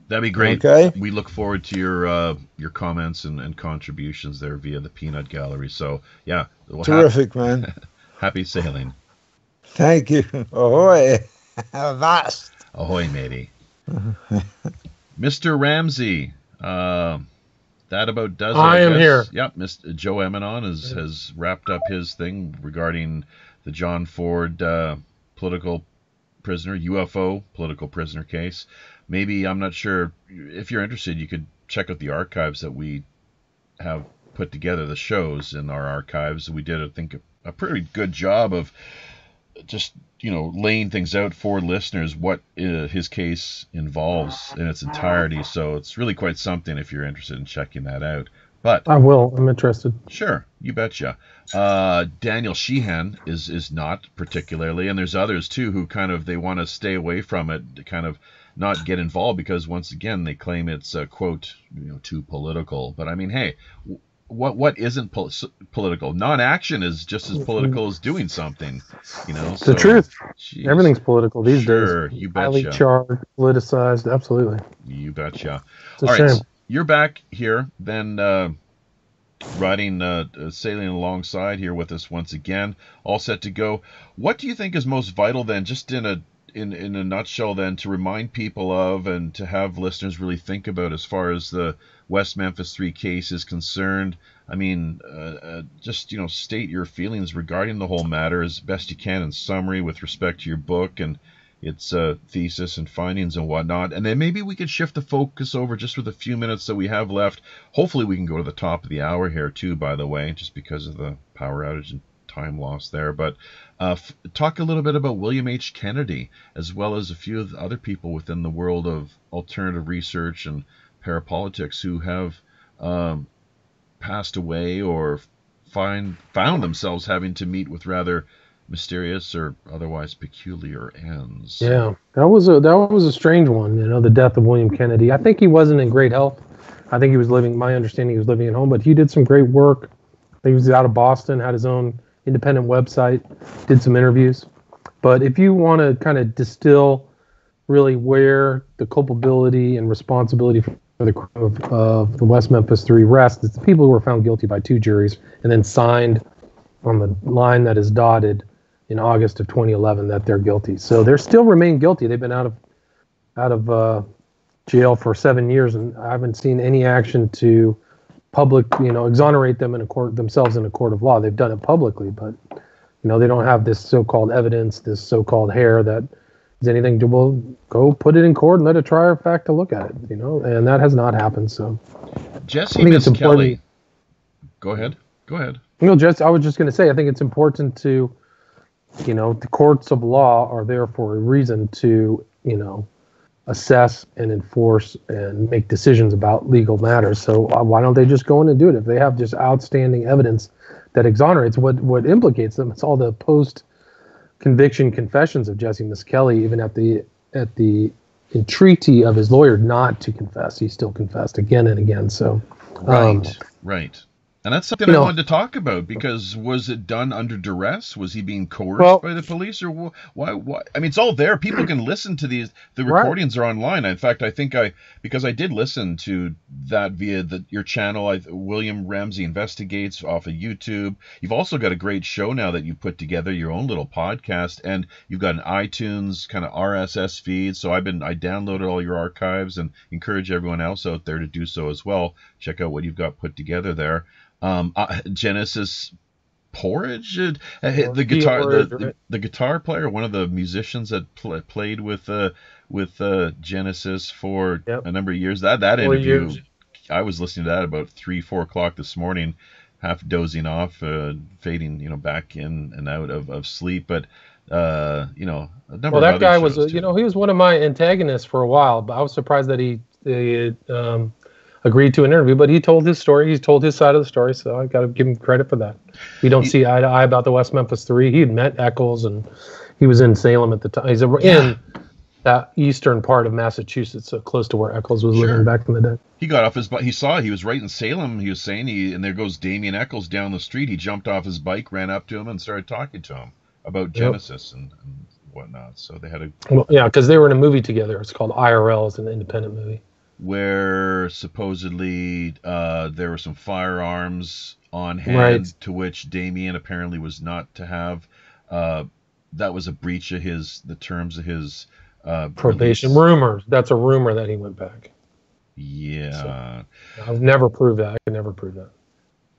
That'd be great. Okay. We look forward to your comments and contributions there via the Peanut Gallery. So yeah, terrific, man. Happy sailing. Thank you. Ahoy, vast. Ahoy, matey. Mr. Ramsey. That about does it. I am here. Yep, Mr. Joe Emanon has wrapped up his thing regarding the John Ford political prisoner, UFO political prisoner case. Maybe, I'm not sure, if you're interested, you could check out the archives that we have put together, the shows in our archives. We did, I think, a pretty good job of just, laying things out for listeners, what his case involves in its entirety. So it's really quite something if you're interested in checking that out. But I will. I'm interested. sure, you betcha. Daniel Sheehan is not particularly, and there's others too who kind of they want to stay away from it, to kind of not get involved because once again they claim it's quote too political. But I mean, hey, what isn't political? Non-action is just as political as doing something. It's the truth. Geez. Everything's political these days. Sure, you betcha. Highly charged, politicized. Absolutely. You betcha. It's a All shame. right, you're back here then. Riding, sailing alongside here with us once again, all set to go. What do you think is most vital then, just in a nutshell then, to remind people of and to have listeners really think about as far as the West Memphis 3 case is concerned? I mean, just state your feelings regarding the whole matter as best you can in summary with respect to your book and its thesis and findings and whatnot. And then maybe we could shift the focus over just with a few minutes that we have left. Hopefully we can go to the top of the hour here too, by the way, just because of the power outage and time lost there. But talk a little bit about William H. Kennedy, as well as a few of the other people within the world of alternative research and parapolitics who have passed away or found themselves having to meet with rather mysterious or otherwise peculiar ends. Yeah, that was a strange one. The death of William Kennedy. I think he wasn't in great health. I think he was living. My understanding, he was living at home, but he did some great work. I think he was out of Boston, had his own independent website, did some interviews. But if you want to kind of distill really where the culpability and responsibility for the crime of the West Memphis 3 rests, it's the people who were found guilty by 2 juries and then signed on the line that is dotted in August of 2011 that they're guilty. So they still remain guilty. They've been out of jail for 7 years, and I haven't seen any action to exonerate them themselves in a court of law. They've done it publicly, but they don't have this so-called evidence, this so-called hair that is anything to go put it in court and let a trier of fact to look at it. And that has not happened. So Jesse Miss Kelly. Go ahead. I was just going to say, I think it's important to. The courts of law are there for a reason to, assess and enforce and make decisions about legal matters. So why don't they just go in and do it? If they have just outstanding evidence that exonerates what implicates them, it's all the post-conviction confessions of Jesse Miskelly, even at the entreaty of his lawyer not to confess. He still confessed again and again. So right. And that's something I wanted to talk about, because was it done under duress? Was he being coerced by the police, or why? I mean, it's all there. People can listen to these. The recordings are online. In fact, I think because I did listen to that via your channel, William Ramsey Investigates off of YouTube. You've also got a great show now that you've put together, your own little podcast, and you've got an iTunes kind of RSS feed. So I downloaded all your archives and encourage everyone else out there to do so as well. Check out what you've got put together there. Genesis Porridge, the guitar player, one of the musicians that played with Genesis for a number of years. That interview, I was listening to that about 3-4 o'clock this morning, half dozing off, fading back in and out of sleep. But a number of that guy was too. He was one of my antagonists for a while, but I was surprised that he agreed to an interview, but he told his story. He told his side of the story, so I got to give him credit for that. We don't see eye to eye about the West Memphis 3. He had met Eccles, and he was in Salem at the time. He's in that eastern part of Massachusetts, so close to where Eccles was living back in the day. He got off his bike. He was right in Salem. He was saying and there goes Damien Eccles down the street. He jumped off his bike, ran up to him, and started talking to him about Genesis and whatnot. So they had a because they were in a movie together. It's called IRL. It's an independent movie, where supposedly there were some firearms on hand, to which Damien apparently was not to have. That was a breach of the terms of his probation. release. Rumors. That's a rumor that he went back. Yeah. So, I've never proved that. I could never prove that.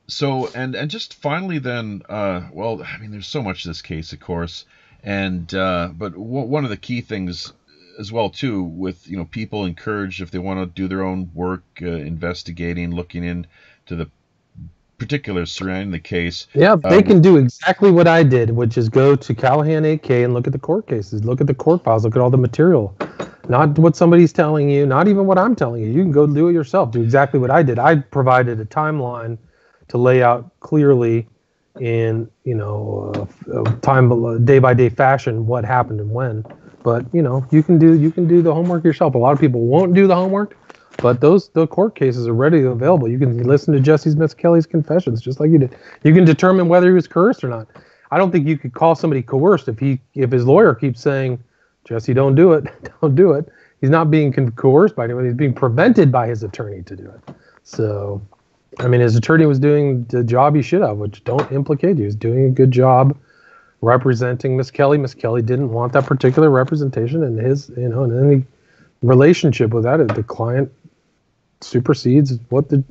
So, and just finally then, well, I mean, there's so much to this case, of course, and but one of the key things as well too, with people encouraged, if they want to do their own work, investigating, looking into the particulars surrounding the case. Yeah, they can do exactly what I did, which is go to Callahan 8K and look at the court cases, look at the court files, look at all the material Not what somebody's telling you, not even what I'm telling you. You can go do it yourself. Do exactly what I did. I provided a timeline to lay out clearly in, time, day by day fashion what happened and when. But, you can do the homework yourself. A lot of people won't do the homework, but the court cases are readily available. You can listen to Jesse Smith Kelly's confessions just like you did. You can determine whether he was coerced or not. I don't think you could call somebody coerced if his lawyer keeps saying, Jesse, don't do it. Don't do it. He's not being coerced by anyone. He's being prevented by his attorney to do it. So, I mean, his attorney was doing the job he should have, which don't implicate you. He was doing a good job representing Miss Kelly. Miss Kelly didn't want that particular representation, and in any relationship with that, the client supersedes what the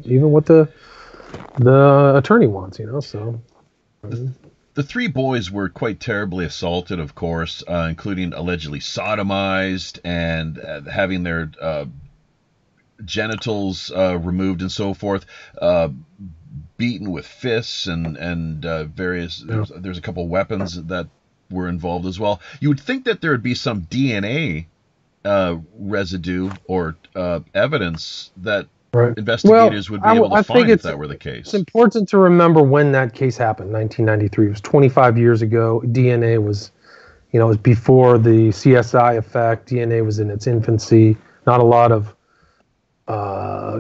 attorney wants. So. The three boys were quite terribly assaulted, of course, including allegedly sodomized and having their genitals removed and so forth, beaten with fists and various. There's a couple of weapons that were involved as well. You would think that there would be some DNA residue or evidence that investigators would be able to find if that were the case. It's important to remember when that case happened. 1993. It was 25 years ago. DNA was, it was before the CSI effect. DNA was in its infancy. Not a lot of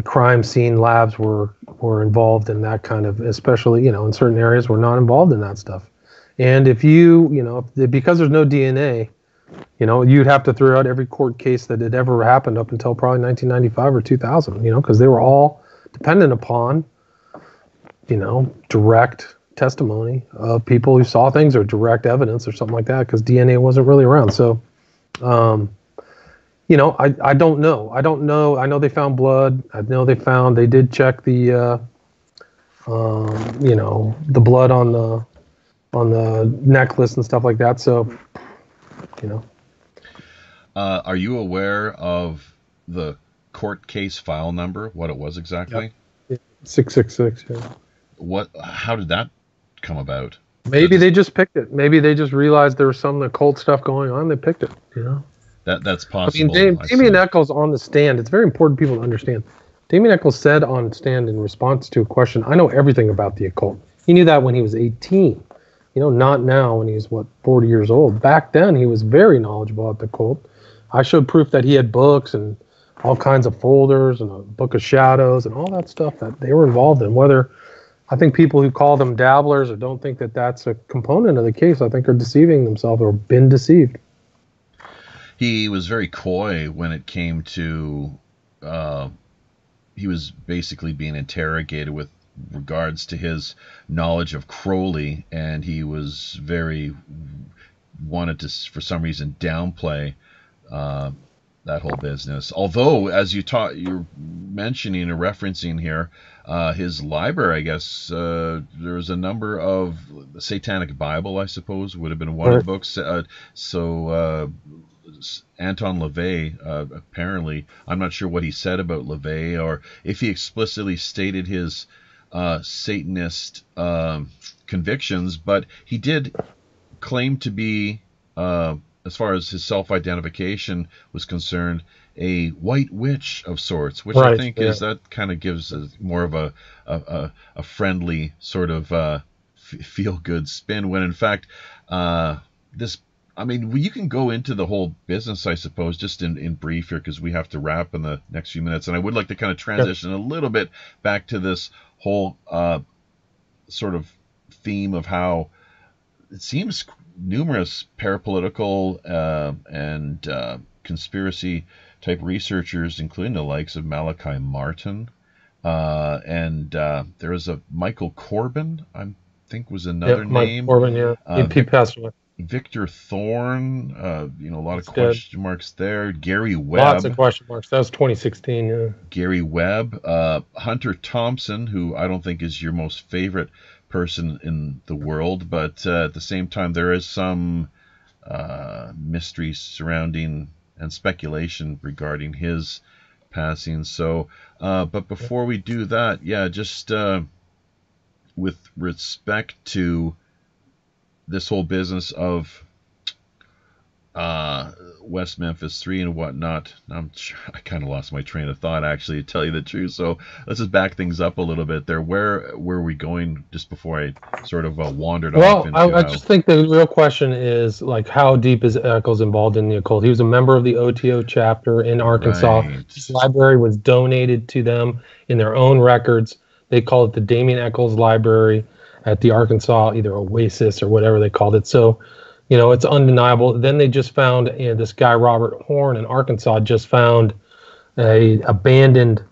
crime scene labs were involved in that kind of, especially, in certain areas were not involved in that stuff. And if because there's no DNA, you'd have to throw out every court case that had ever happened up until probably 1995 or 2000, because they were all dependent upon, direct testimony of people who saw things or direct evidence or something like that, because DNA wasn't really around. So, I don't know. I know they found blood. I know they did check the, the blood on the necklace and stuff like that. So, Are you aware of the court case file number? What it was exactly? Yep. 666. Yeah. How did that come about? Maybe they just picked it. Maybe they just realized there was some occult stuff going on. They picked it. That's possible. I mean, Damien Echols on the stand. It's very important people to understand. Damien Echols said on stand in response to a question, "I know everything about the occult." He knew that when he was 18. Not now when he's 40 years old. Back then, he was very knowledgeable about the occult. I showed proof that he had books and all kinds of folders and a book of shadows and all that stuff that they were involved in. Whether I think people who call them dabblers or don't think that that's a component of the case, I think are deceiving themselves or been deceived. He was very coy when it came to, he was basically being interrogated with regards to his knowledge of Crowley, and he was wanted to, for some reason, downplay that whole business. Although, as you're mentioning or referencing here, his library, I guess, there's a number of the Satanic Bible, I suppose, would have been one of the books. Anton LaVey, apparently, I'm not sure what he said about LaVey or if he explicitly stated his Satanist convictions, but he did claim to be, as far as his self-identification was concerned, a white witch of sorts, which I think that kind of gives more of a friendly sort of feel-good spin, when in fact you can go into the whole business, I suppose, just in brief here, because we have to wrap in the next few minutes, and I would like to kind of transition a little bit back to this whole sort of theme of how it seems numerous parapolitical and conspiracy type researchers, including the likes of Malachi Martin, and there is a Michael Corbin, I think was another name. Corbin, he passed away. Victor Thorne, a lot of question marks there. Gary Webb. Lots of question marks. That was 2016, yeah. Gary Webb. Hunter Thompson, who I don't think is your most favorite person in the world, but at the same time, there is some mystery surrounding and speculation regarding his passing. So, but before we do that, just with respect to this whole business of West Memphis 3 and whatnot. I kind of lost my train of thought, actually, to tell you the truth. So let's just back things up a little bit there. Where were we going just before I sort of wandered off into I just think the real question is, like, how deep is Eccles involved in the occult? He was a member of the OTO chapter in Arkansas. Right. His library was donated to them in their own records. They called it the Damien Eccles Library at the Arkansas, either Oasis or whatever they called it. So, it's undeniable. Then they just found, this guy, Robert Horn in Arkansas, just found a abandoned,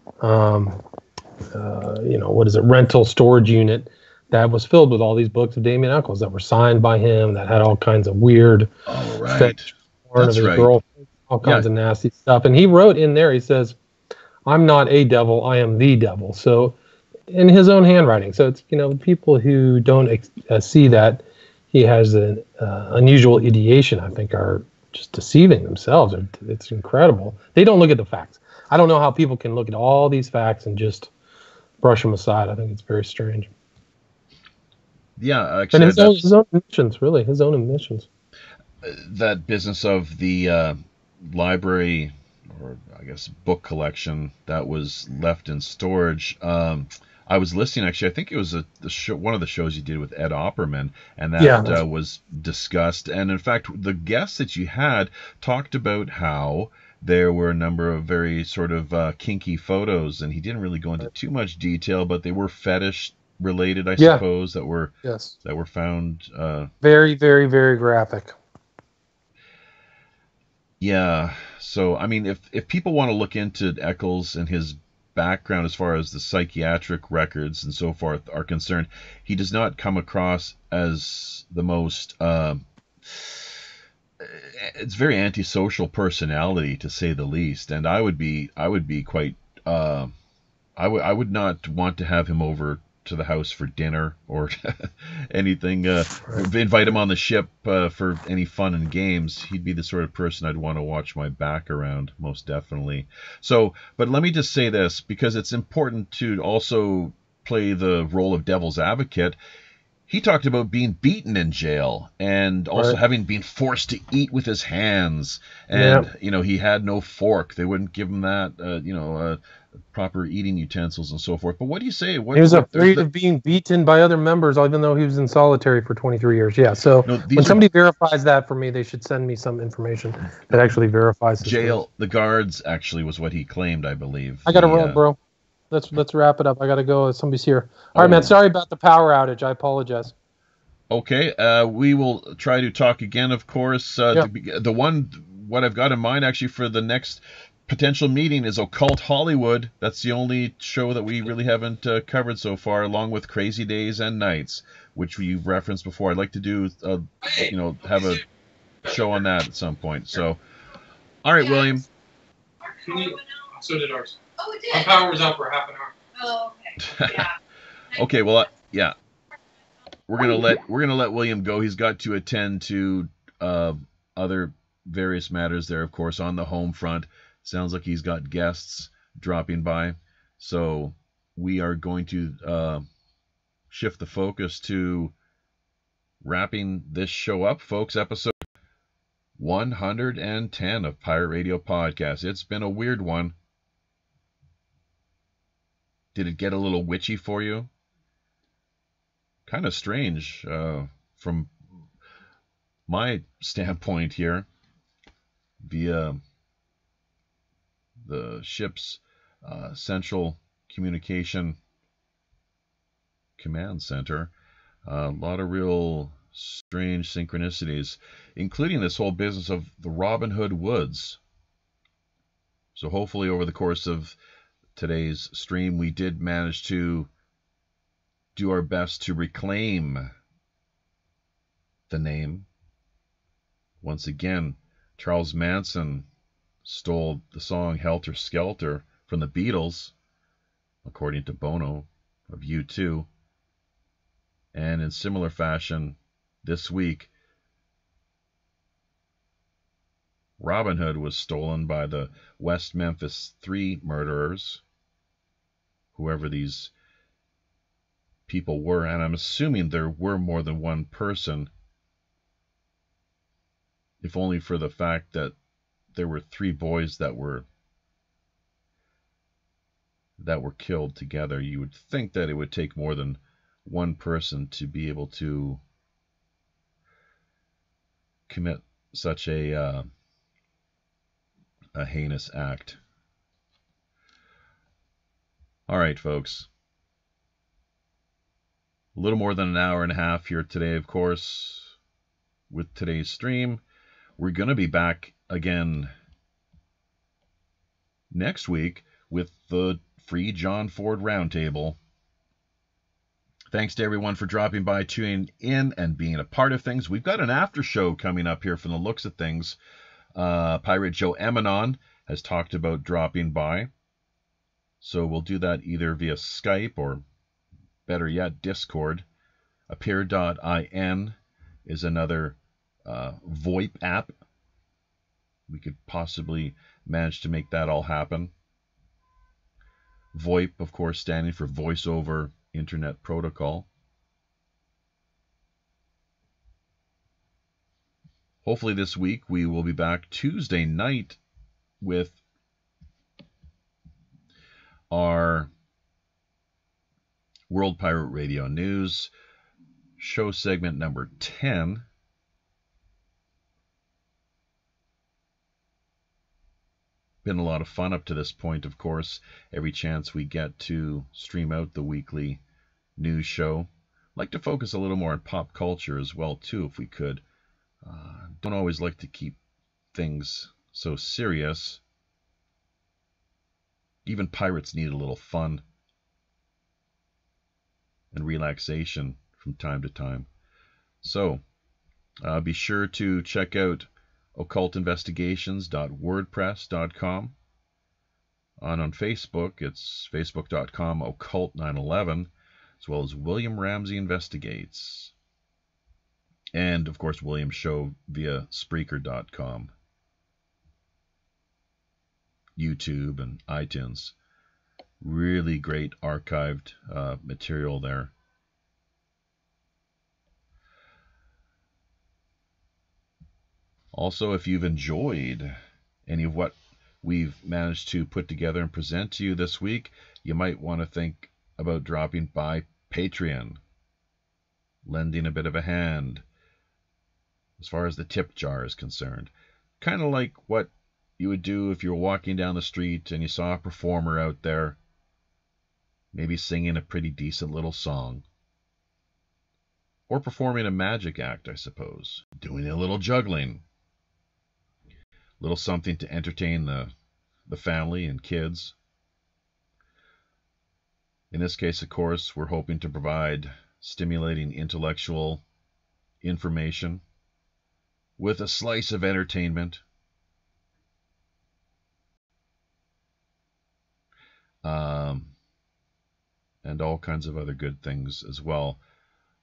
rental storage unit that was filled with all these books of Damien Eccles that were signed by him, that had all kinds of weird, That's of his girlfriend, all kinds of nasty stuff. And he wrote in there, he says, "I'm not a devil, I am the devil." So, in his own handwriting. So it's, people who don't see that he has an unusual ideation, I think, are just deceiving themselves. It's incredible. They don't look at the facts. I don't know how people can look at all these facts and just brush them aside. I think it's very strange. Yeah, actually, and his own admissions, really, his own admissions. That business of the library, or I guess book collection that was left in storage. I was listening, actually, I think it was one of the shows you did with Ed Opperman, and that was discussed. And in fact, the guests that you had talked about how there were a number of very sort of kinky photos, and he didn't really go into too much detail, but they were fetish related, I suppose, that were found. Very, very, very graphic. Yeah. So, I mean, if people want to look into Eccles and his background as far as the psychiatric records and so forth are concerned, he does not come across as the most it's very antisocial personality, to say the least. And I would be quite I would not want to have him over to the house for dinner or anything. Invite him on the ship for any fun and games. He'd be the sort of person I'd want to watch my back around, most definitely. So, but let me just say this, because it's important to also play the role of devil's advocate. He talked about being beaten in jail and also having been forced to eat with his hands. And, he had no fork. They wouldn't give him that, proper eating utensils and so forth. But what do you say? He was afraid of being beaten by other members, even though he was in solitary for 23 years. Yeah, so when somebody verifies that for me, they should send me some information that actually verifies this. Jail, the guards, actually, was what he claimed, I believe. I got to run, bro. Let's wrap it up. I got to go. Somebody's here. All right, man. Sorry about the power outage. I apologize. Okay. We will try to talk again, of course. What I've got in mind, actually, for the next potential meeting is Occult Hollywood. That's the only show that we really haven't covered so far, along with Crazy Days and Nights, which we've referenced before. I'd like to do, have a show on that at some point. So, all right, William. So did ours. Oh, it did. Our power was out for half an hour. Oh, okay. Yeah. Okay, well, yeah. We're gonna let William go. He's got to attend to other various matters there, of course, on the home front. Sounds like he's got guests dropping by. So we are going to shift the focus to wrapping this show up, folks. Episode 110 of Pirate Radio Podcast. It's been a weird one. Did it get a little witchy for you? Kind of strange from my standpoint here, via the ship's central communication command center. A lot of real strange synchronicities, including this whole business of the Robin Hood Woods. So hopefully over the course of today's stream, we did manage to do our best to reclaim the name. Once again, Charles Manson stole the song Helter Skelter from the Beatles, according to Bono of U2. And in similar fashion, this week, Robin Hood was stolen by the West Memphis 3 murderers, whoever these people were, and I'm assuming there were more than one person. if only for the fact that there were 3 boys that were killed together. You would think that it would take more than one person to be able to commit such a heinous act. All right, folks. A little more than an hour and a half here today, of course, with today's stream. We're going to be back again next week with the Free John Ford Roundtable. Thanks to everyone for dropping by, tuning in, and being a part of things. We've got an after show coming up here from the looks of things. Pirate Joe Emanon has talked about dropping by. So we'll do that either via Skype or, better yet, Discord. Appear.in is another VoIP app. We could possibly manage to make that all happen. VoIP, of course, standing for Voice over Internet Protocol. Hopefully this week we will be back Tuesday night with our World Pirate Radio News show segment number 10. Been a lot of fun up to this point, of course. Every chance we get to stream out the weekly news show. Like to focus a little more on pop culture as well, too, if we could. Don't always like to keep things so serious. Even pirates need a little fun and relaxation from time to time. So, be sure to check out occultinvestigations.wordpress.com. On Facebook, it's facebook.com occult911, as well as William Ramsey Investigates. And, of course, William's show via Spreaker.com. YouTube and iTunes. Really great archived material there. Also, if you've enjoyed any of what we've managed to put together and present to you this week, you might want to think about dropping by Patreon, lending a bit of a hand as far as the tip jar is concerned. Kind of like what you would do if you were walking down the street and you saw a performer out there, maybe singing a pretty decent little song. Or performing a magic act, I suppose. Doing a little juggling. Little something to entertain the family and kids. In this case, of course, we're hoping to provide stimulating intellectual information with a slice of entertainment. And all kinds of other good things as well.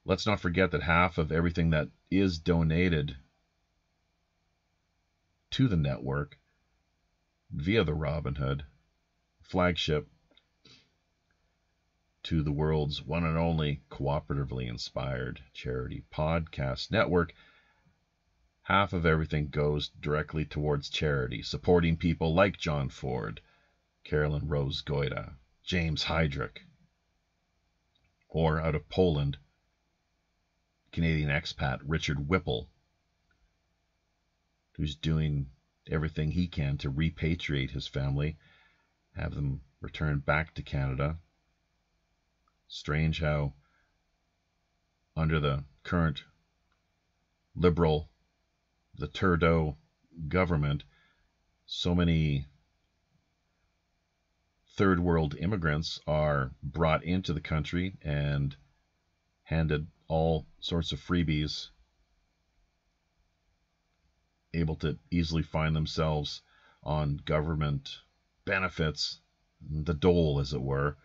Let's not forget that half of everything that is donated to the network via the Robinhood flagship to the world's one and only cooperatively inspired charity podcast network, half of everything goes directly towards charity, supporting people like John Ford, Carolyn Rose Goida, James Heydrich, or out of Poland, Canadian expat Richard Whipple, who's doing everything he can to repatriate his family, have them return back to Canada. Strange how, under the current Liberal, the Trudeau government, so many third world immigrants are brought into the country and handed all sorts of freebies, able to easily find themselves on government benefits, the dole as it were. At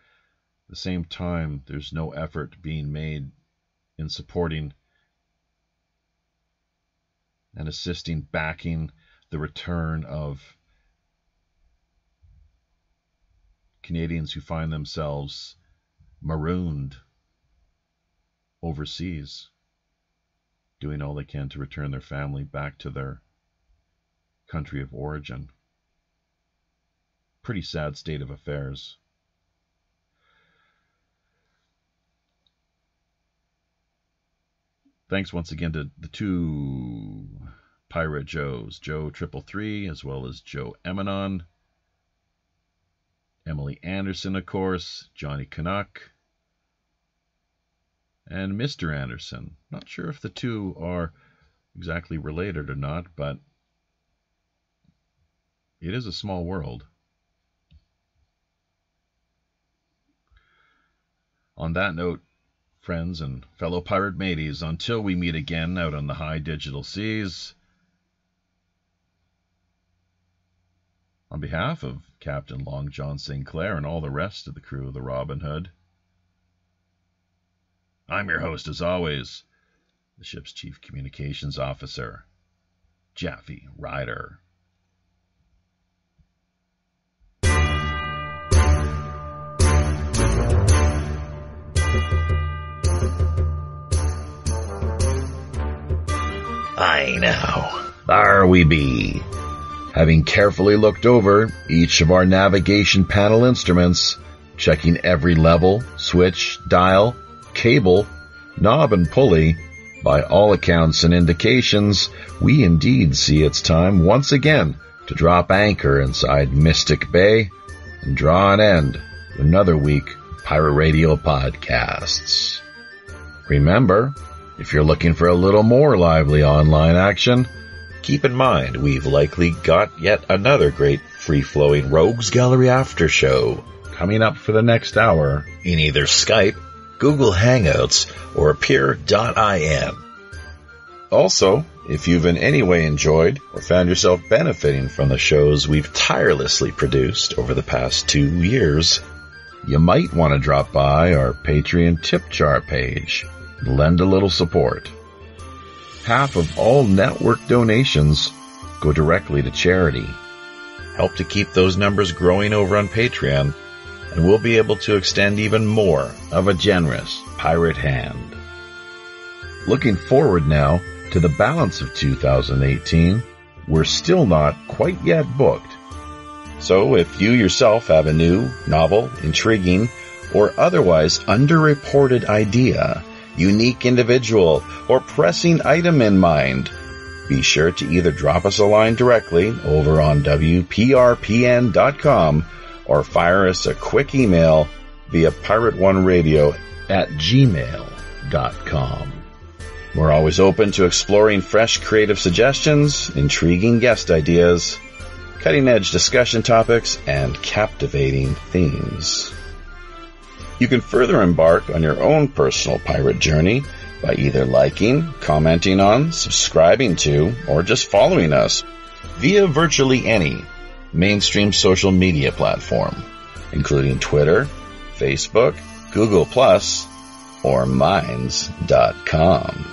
the same time, there's no effort being made in supporting and assisting, backing the return of Canadians who find themselves marooned overseas, doing all they can to return their family back to their country of origin. Pretty sad state of affairs. Thanks once again to the two Pirate Joes, Joe 333 as well as Joe Eminon, Emily Anderson, of course, Johnny Canuck, and Mr. Anderson. Not sure if the two are exactly related or not, but it is a small world. On that note, friends and fellow pirate mateys, until we meet again out on the high digital seas, on behalf of Captain Long John Sinclair and all the rest of the crew of the Robin Hood, I'm your host as always, the ship's Chief Communications Officer, Jaffe Ryder. I know. There we be. Having carefully looked over each of our navigation panel instruments, checking every level, switch, dial, cable, knob, and pulley, by all accounts and indications, we indeed see it's time once again to drop anchor inside Mystic Bay and draw an end to another week of Pirate Radio podcasts. Remember, if you're looking for a little more lively online action, keep in mind we've likely got yet another great free-flowing Rogues Gallery after show coming up for the next hour in either Skype, Google Hangouts, or Appear.in. Also, if you've in any way enjoyed or found yourself benefiting from the shows we've tirelessly produced over the past 2 years, you might want to drop by our Patreon tip jar page and lend a little support. Half of all network donations go directly to charity. Help to keep those numbers growing over on Patreon, and we'll be able to extend even more of a generous pirate hand. Looking forward now to the balance of 2018, we're still not quite yet booked. So if you yourself have a new, novel, intriguing, or otherwise underreported idea, unique individual, or pressing item in mind, be sure to either drop us a line directly over on WPRPN.com or fire us a quick email via pirateoneradio@gmail.com. We're always open to exploring fresh creative suggestions, intriguing guest ideas, cutting-edge discussion topics, and captivating themes. You can further embark on your own personal pirate journey by either liking, commenting on, subscribing to, or just following us via virtually any mainstream social media platform, including Twitter, Facebook, Google+, or Minds.com.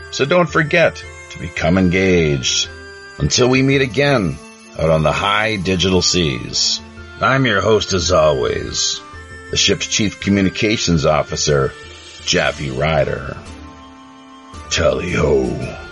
So don't forget to become engaged. Until we meet again out on the high digital seas, I'm your host as always, the ship's Chief Communications Officer, Jaffe Ryder. Tally-ho.